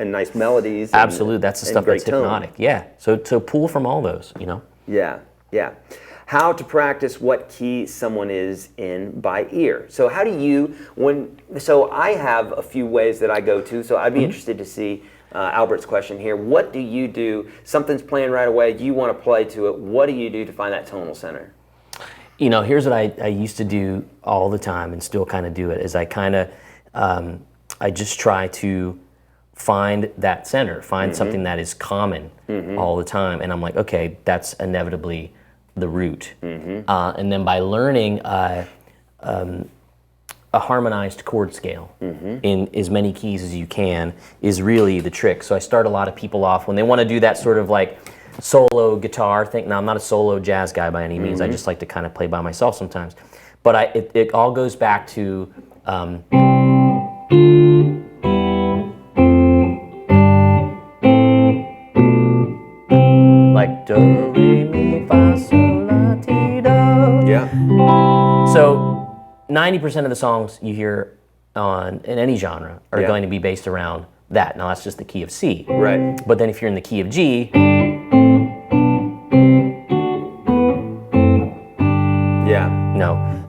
nice melodies. Absolutely. That's the stuff that's hypnotic. Yeah. So pull from all those, you know? Yeah. Yeah. How to practice what key someone is in by ear. So how do you, so I have a few ways that I go to, so I'd be interested to see Albert's question here. What do you do? Something's playing right away, you want to play to it. What do you do to find that tonal center? You know, here's what I used to do all the time, and still kind of do it, is I kind of, I just try to find that center, find something that is common all the time. And I'm like, okay, that's inevitably the root. And then by learning a harmonized chord scale in as many keys as you can is really the trick. So I start a lot of people off when they want to do that sort of like solo guitar thing. Now, I'm not a solo jazz guy by any means. I just like to kind of play by myself sometimes. But it all goes back to like do, re, mi, fa, sol, la, ti, do. Yeah. So 90% of the songs you hear in any genre are going to be based around that. Now that's just the key of C. Right. But then if you're in the key of G,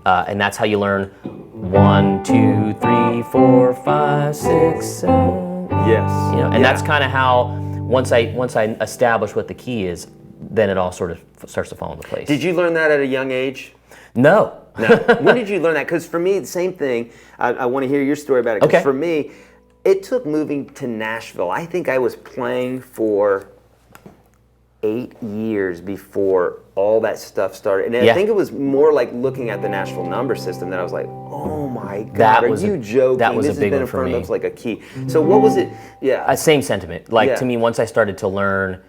and that's how you learn 1, 2, 3, 4, 5, 6, 7. Yes. You know, and that's kind of how once I establish what the key is, then it all sort of starts to fall into place. Did you learn that at a young age? No. When did you learn that? Because for me, the same thing. I want to hear your story about it. Because for me, it took moving to Nashville. I think I was playing for 8 years before all that stuff started. And I think it was more like looking at the Nashville number system that I was like, oh my God, are you joking? That was this a big has been one for me. Looks like a key. So what was it? Yeah. Same sentiment. Like to me, once I started to learn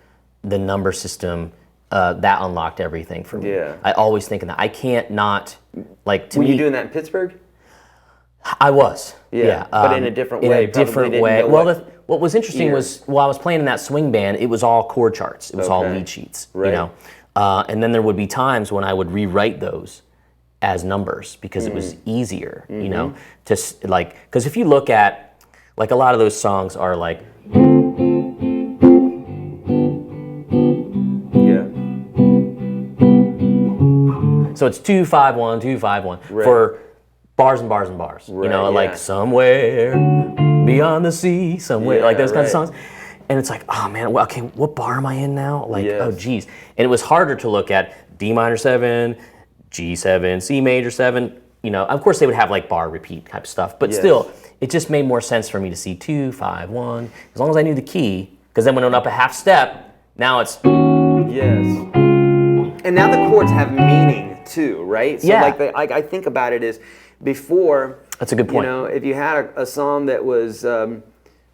the number system, that unlocked everything for me. Yeah. I always think of that. I can't not, like, to me. Were you me, doing that in Pittsburgh? I was. Yeah. But in a different way. In a different way. Well, what was interesting ear. was while I was playing in that swing band, it was all chord charts. It was all lead sheets, right. you know. And then there would be times when I would rewrite those as numbers because it was easier, you know, to like, because if you look at, like a lot of those songs are like, so it's 2 5 1 2 5 1 for bars and bars and bars. You know, like somewhere beyond the sea, somewhere like those kinds of songs. And it's like, oh man, well, okay, what bar am I in now? Like, oh geez. And it was harder to look at D minor 7, G7, C major 7. You know, of course they would have like bar repeat type stuff, but still, it just made more sense for me to see 2 5 1 as long as I knew the key. Because then when I went up a half step, now it's and now the chords have meaning too, right? So like I think about it as before. That's a good point. You know, if you had a song that was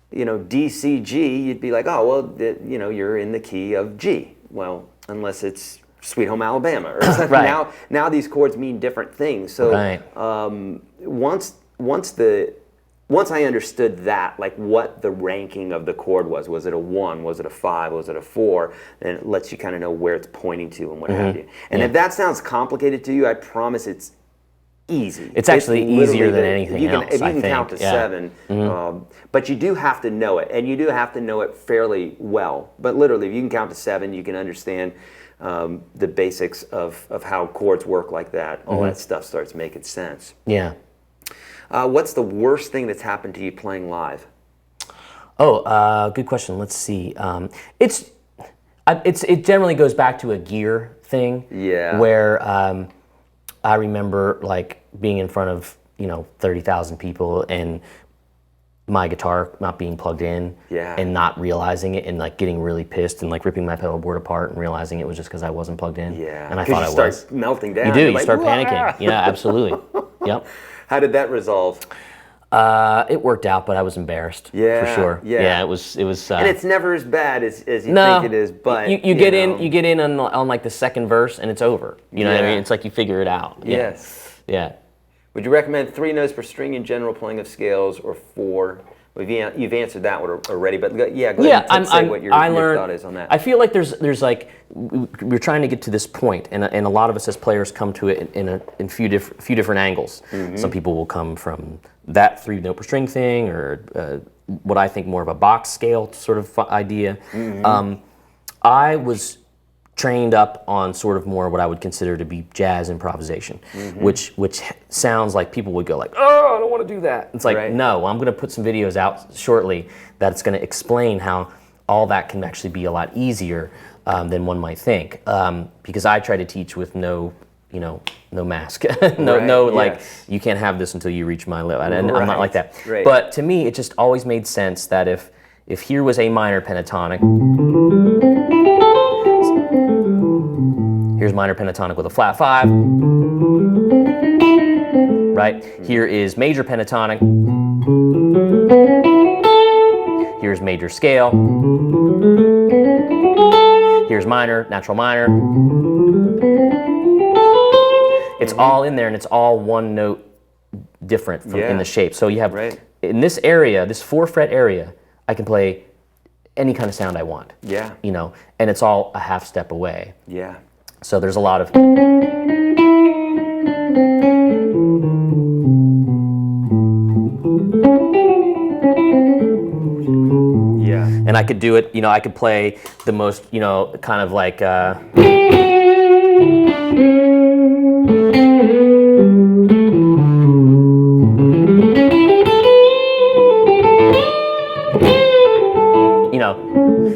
you know, D C G, you'd be like, oh well, you know, you're in the key of G. Well, unless it's Sweet Home Alabama or something. Now these chords mean different things. So once I understood that, like what the ranking of the chord was it a 1, was it a 5, was it a 4, then it lets you kind of know where it's pointing to and what have you. And if that sounds complicated to you, I promise it's easy. It's actually easier than anything else, If you can I think. count to 7, but you do have to know it, and you do have to know it fairly well. But literally, if you can count to 7, you can understand the basics of how chords work like that. All that stuff starts making sense. Yeah. What's the worst thing that's happened to you playing live? Oh, good question. Let's see. It generally goes back to a gear thing. Yeah. Where I remember like being in front of 30,000 people and my guitar not being plugged in and not realizing it and like getting really pissed and like ripping my pedal board apart and realizing it was just because I wasn't plugged in. Yeah. And I thought I was. You start melting down. You do. You start panicking. Yeah, absolutely. Yep. How did that resolve? It worked out, but I was embarrassed. For sure. Yeah, it was. And it's never as bad as you think it is. But you get in on like the second verse, and it's over. You know what I mean? It's like you figure it out. Yes. Yeah. Would you recommend 3 notes per string in general playing of scales, or 4? Well, you've answered that one already, but go ahead and say what your thought is on that. I feel like there's like we're trying to get to this point, and a lot of us as players come to it in few different angles. Some people will come from that 3 note per string thing, or what I think more of a box scale sort of idea. I was trained up on sort of more what I would consider to be jazz improvisation, which sounds like people would go like, oh, I don't want to do that. It's like, no, I'm going to put some videos out shortly that's going to explain how all that can actually be a lot easier than one might think. Because I try to teach with no mask, like you can't have this until you reach my level, and I'm not like that. But to me, it just always made sense that if here was a minor pentatonic. Here's minor pentatonic with a flat 5, right? Here is major pentatonic. Here's major scale. Here's minor, natural minor. It's all in there, and it's all one note different in the shape. So you have, in this area, this 4-fret area, I can play any kind of sound I want. Yeah. And it's all a half step away. Yeah. So there's a lot of. Yeah. And I could do it, I could play the most, kind of like.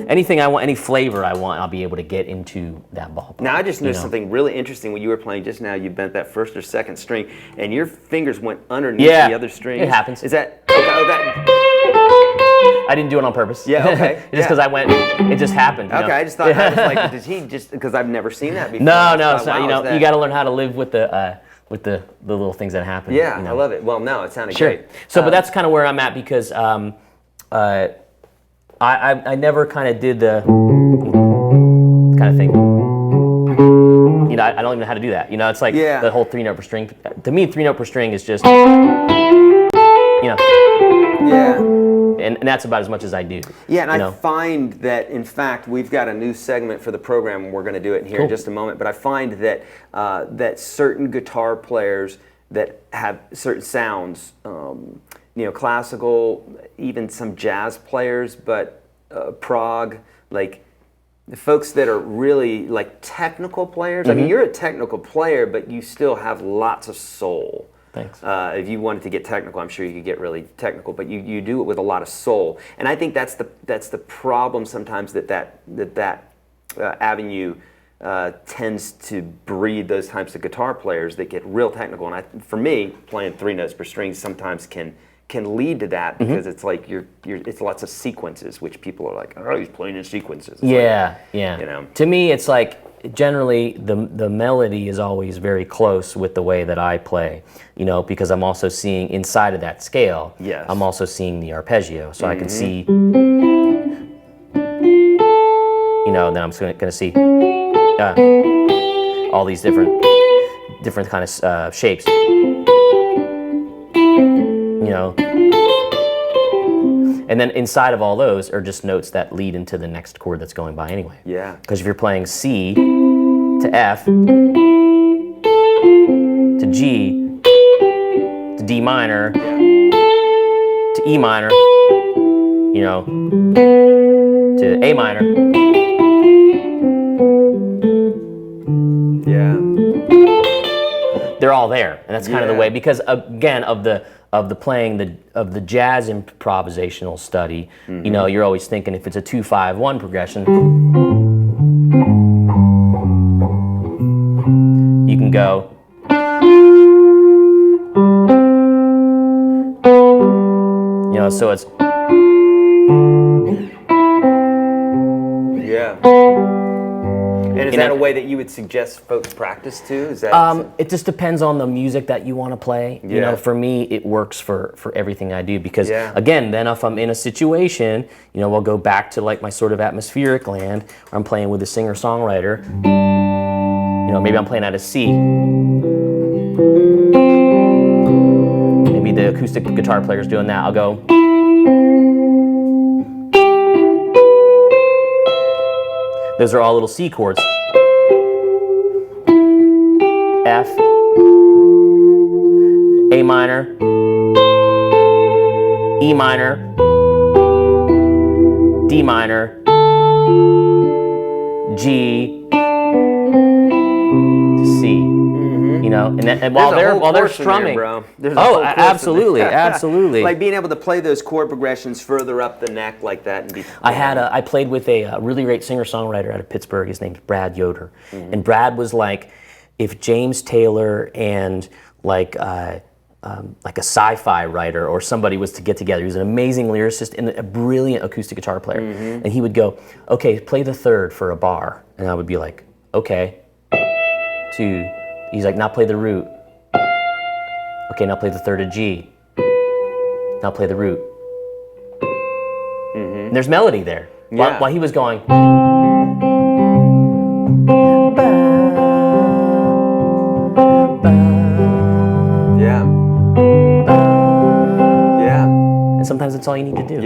Anything I want, any flavor I want, I'll be able to get into that ballpark. Now, I just noticed something really interesting when you were playing just now. You bent that first or second string, and your fingers went underneath the other strings. It happens. Is that? I didn't do it on purpose. Yeah, okay. Just because it just happened. Okay, I just thought, I was like, does he just, because I've never seen that before. No, so, you got to learn how to live with the little things that happen. Yeah, I love it. Well, no, it sounded great. So, but that's kind of where I'm at because I never kind of did the kind of thing. I don't even know how to do that. It's like the whole 3 note per string. To me, 3 note per string is just, Yeah. And and that's about as much as I do. Yeah, and I find that, in fact, we've got a new segment for the program, and we're going to do it here in just a moment, but I find that that certain guitar players that have certain sounds, classical, even some jazz players, but prog, like the folks that are really like technical players. I mean, you're a technical player, but you still have lots of soul. Thanks. If you wanted to get technical, I'm sure you could get really technical, but you do it with a lot of soul. And I think that's the problem sometimes that avenue tends to breed those types of guitar players that get real technical. And for me, playing 3 notes per string sometimes can lead to that, because it's like it's lots of sequences, which people are like, oh, he's playing in sequences. It's yeah. To me, it's like generally the melody is always very close with the way that I play, because I'm also seeing inside of that scale. Yes. I'm also seeing the arpeggio, so I can see. Then I'm going to see all these different kind of shapes. And then inside of all those are just notes that lead into the next chord that's going by anyway. Yeah. Because if you're playing C to F to G to D minor to E minor, to A minor. Yeah. They're all there, and that's kind of the way, because again of the playing of the jazz improvisational study, you're always thinking if it's a 2-5-1 progression, you can go. So it's. Yeah. And is that a way that you would suggest folks practice too? Is that? It just depends on the music that you want to play. For me, it works for everything I do, because again, then if I'm in a situation, I'll go back to like my sort of atmospheric land, where I'm playing with a singer-songwriter. Maybe I'm playing at a C. Maybe the acoustic guitar player's doing that. I'll go. Those are all little C chords. F, A minor, E minor, D minor, G to C. And while they're strumming, bro. Absolutely, absolutely. Like being able to play those chord progressions further up the neck like that, and I played with a really great singer-songwriter out of Pittsburgh. His name's Brad Yoder, and Brad was like if James Taylor and like a sci-fi writer or somebody was to get together. He was an amazing lyricist and a brilliant acoustic guitar player. And he would go, okay, play the third for a bar, and I would be like, okay, 2. He's like, now play the root. Okay, now play the third of G. Now play the root. And there's melody there. While he was going. And sometimes that's all you need to do.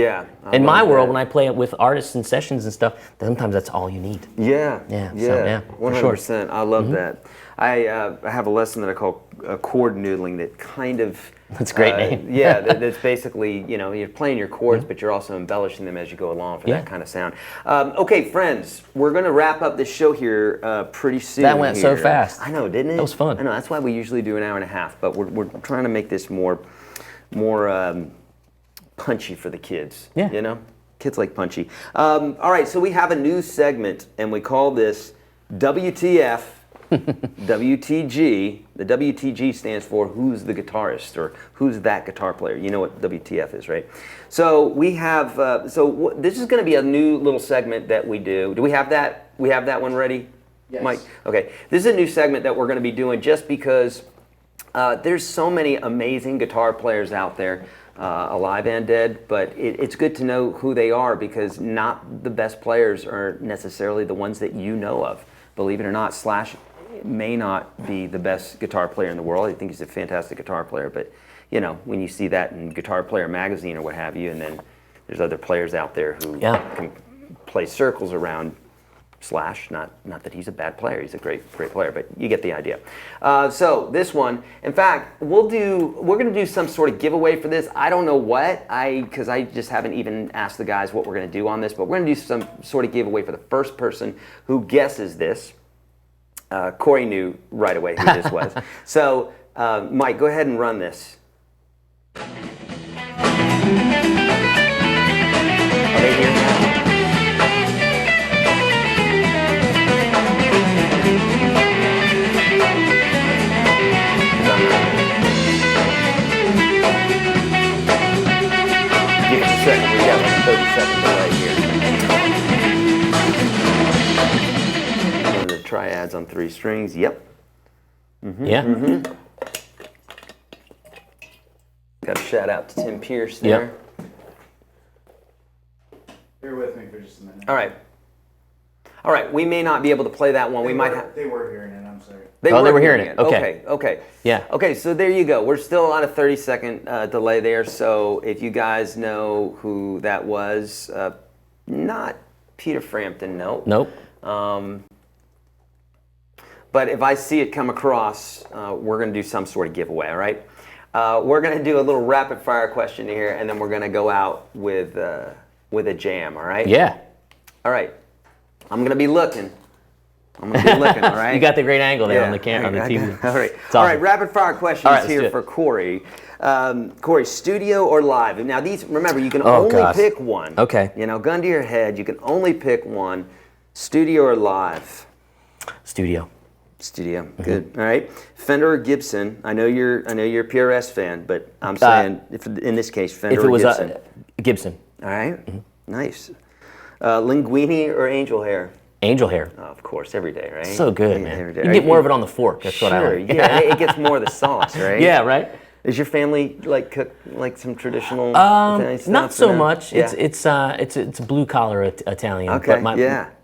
In my world, when I play it with artists and sessions and stuff, sometimes that's all you need. Yeah. 100%. I love that. I have a lesson that I call chord noodling that kind of. That's a great name. That's basically, you're playing your chords, but you're also embellishing them as you go along for that kind of sound. Okay, friends, we're going to wrap up this show here pretty soon. That went so fast. I know, didn't it? That was fun. I know, that's why we usually do an hour and a half, but we're trying to make this more punchy for the kids. Kids like punchy. All right, so we have a new segment, and we call this WTF, WTG. The WTG stands for Who's the Guitarist, or Who's That Guitar Player. You know what WTF is, right? So we have, this is going to be a new little segment that we do. Do we have that? We have that one ready? Yes. Mike? Okay. This is a new segment that we're going to be doing just because there's so many amazing guitar players out there, alive and dead, but it's good to know who they are, because not the best players are necessarily the ones that you know of. Believe it or not, Slash may not be the best guitar player in the world. I think he's a fantastic guitar player, but when you see that in Guitar Player magazine or what have you, and then there's other players out there who can play circles around Slash. Not that he's a bad player. He's a great player, but you get the idea. So this one, in fact, we're going to do some sort of giveaway for this. I don't know what, because I just haven't even asked the guys what we're going to do on this, but we're going to do some sort of giveaway for the first person who guesses this. Corey knew right away who this was. So, Mike, go ahead and run this. Are they here now? Give us a second. We got like a 30-second delay here. One of the triads on 3 strings. Yep. Got a shout out to Tim Pierce there. Bear with me for just a minute. All right. All right. We may not be able to play that one. They were hearing it. I'm sorry. They were hearing it. Okay. Okay. Yeah. Okay. So there you go. We're still on a 30-second delay there. So if you guys know who that was, not Peter Frampton. Nope. Nope. But if I see it come across, we're going to do some sort of giveaway. All right. We're going to do a little rapid fire question here, and then we're going to go out with a jam. All right. Yeah. All right. I'm going to be looking. All right. You got the great angle there on the camera, on the TV. All right. Awesome. All right. Rapid fire questions All right, here for Corey. Corey, studio or live? Now these, remember, you can only pick one. Okay. You know, gun to your head, you can only pick one. Studio or live? Studio. Studio. Good. All right. Fender or Gibson? I know you're a PRS fan, but I'm saying if in this case Fender or Gibson. If it was Gibson. All right. Nice. Linguini or angel hair? Angel hair. Oh, of course, every day, right? So good, Yeah, man. every You day. can get more of it on the fork. That's what I like. Yeah, it gets more of the sauce, right? Yeah, right? Does your family like cook like some traditional Italian stuff? Not so much. Yeah. It's blue collar Italian. Okay,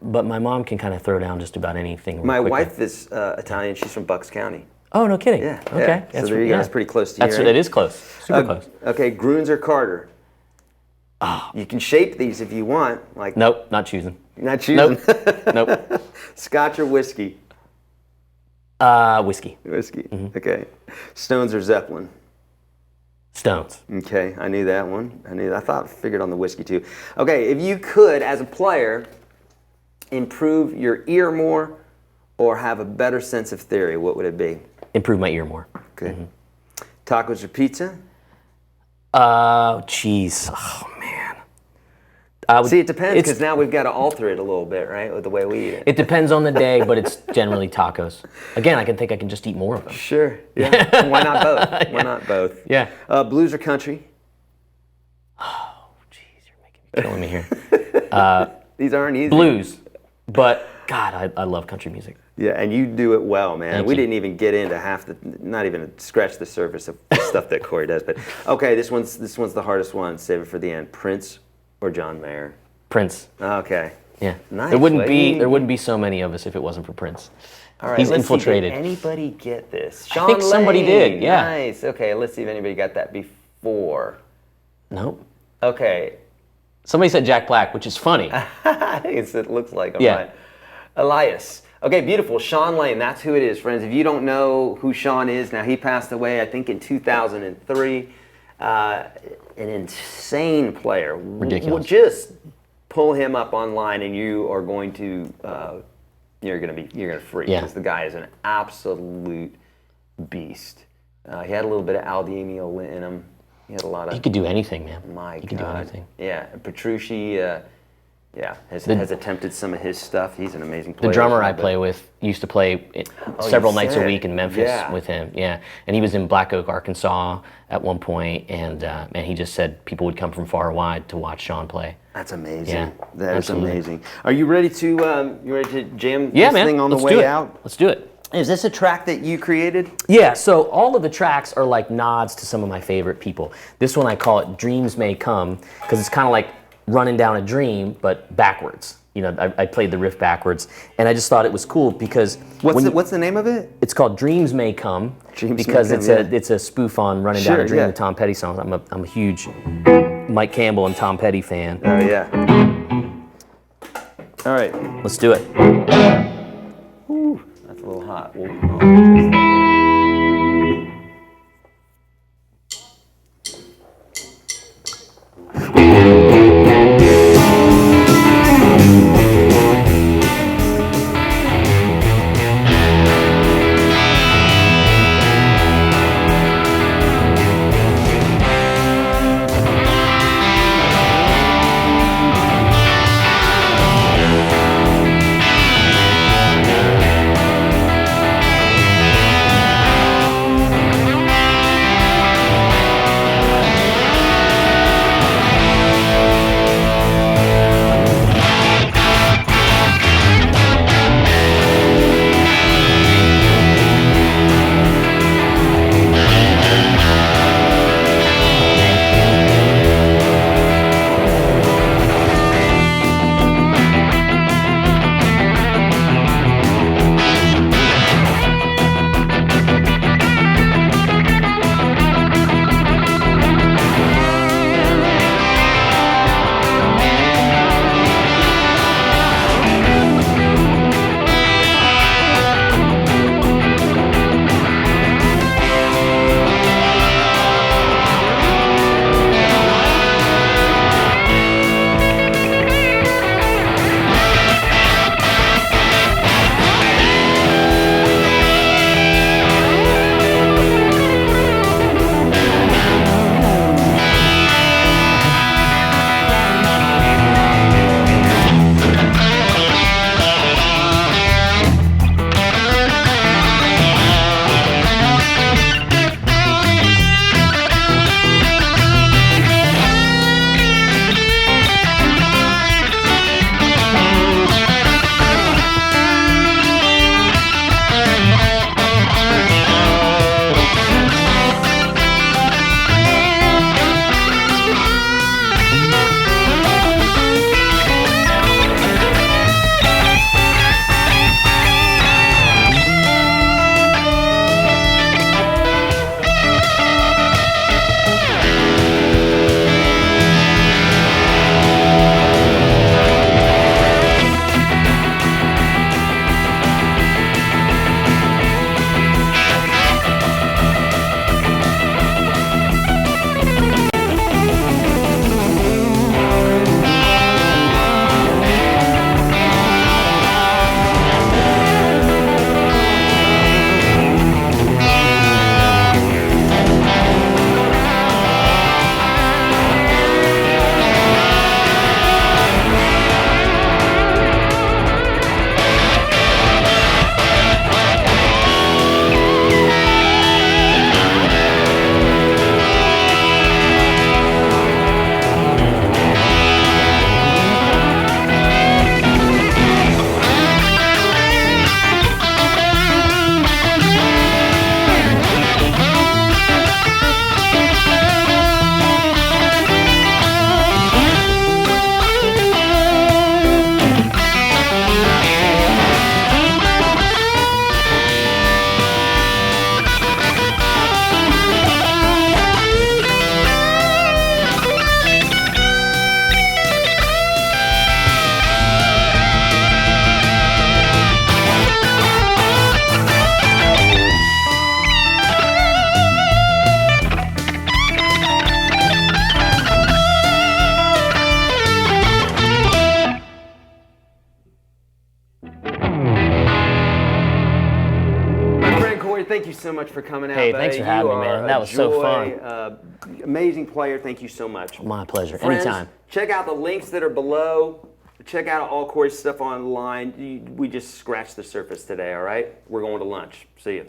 But my mom can kind of throw down just about anything. My quickly. wife is Italian. She's from Bucks County. Oh, no kidding. Yeah. Okay. So there you go. That's pretty close to you. It is close. Super close. Okay, Grunes or Carter? Oh. You can shape these if you want. Like Nope, not choosing. Not choosing. Nope. Scotch or whiskey? Whiskey. Whiskey. Okay. Stones or Zeppelin? Stones. Okay, I knew that one. I figured on the whiskey too. Okay, if you could, as a player, improve your ear more or have a better sense of theory, what would it be? Improve my ear more. Good. Tacos or pizza? Cheese. Oh, man. See, it depends because now we've got to alter it a little bit, right, with the way we eat it. It depends on the day, but it's generally tacos. Again, I can just eat more of them. Sure. Yeah. Why not both? Why not both? Yeah. Blues or country? Oh, jeez, you're killing me here. These aren't easy. Blues, but God, I love country music. Yeah, and you do it well, man. Thank we you. didn't even get into not even scratch the surface of stuff that Corey does. But okay, this one's the hardest one. Save it for the end. Prince or John Mayer? Prince. Okay. Yeah. Nice. There wouldn't be so many of us if it wasn't for Prince. All right. He's let's infiltrated. See, did anybody get this? I think somebody did. Yeah. Nice. Okay. Let's see if anybody got that before. Nope. Okay. Somebody said Jack Black, which is funny. I think it looks like him. Yeah. Right. Elias. Okay, beautiful. Sean Lane, that's who it is, friends. If you don't know who Sean is, now he passed away, I think, in 2003. An insane player. Ridiculous. Just pull him up online, and you are going to you're gonna freak because the guy is an absolute beast. He had a little bit of Al Di Meola in him. He had a lot of. He could do anything, man. My he God. could do anything. Yeah, Petrucci. Has attempted some of his stuff. He's an amazing player. The drummer I play with used to play several nights a week in Memphis with him. Yeah, and he was in Black Oak, Arkansas at one point, and he just said people would come from far and wide to watch Sean play. That's amazing. Yeah, that absolutely. is amazing. Are you ready to jam this thing on the way out? Let's do it. Is this a track that you created? Yeah, so all of the tracks are like nods to some of my favorite people. This one I call it Dreams May Come because it's kind of like running down a dream, but backwards. You know, I played the riff backwards, and I just thought it was cool because what's the name of it? It's called Dreams May Come because it's a spoof on Running Down a Dream, the Tom Petty song. I'm a huge Mike Campbell and Tom Petty fan. Oh yeah. All right. Let's do it. Ooh, that's a little hot. We'll adjust that. Thank you so much for coming out. Hey, thanks for having me, man. That was so fun. Amazing player. Thank you so much. My pleasure. Friends, anytime. Check out the links that are below. Check out all Corey's stuff online. We just scratched the surface today, all right? We're going to lunch. See you.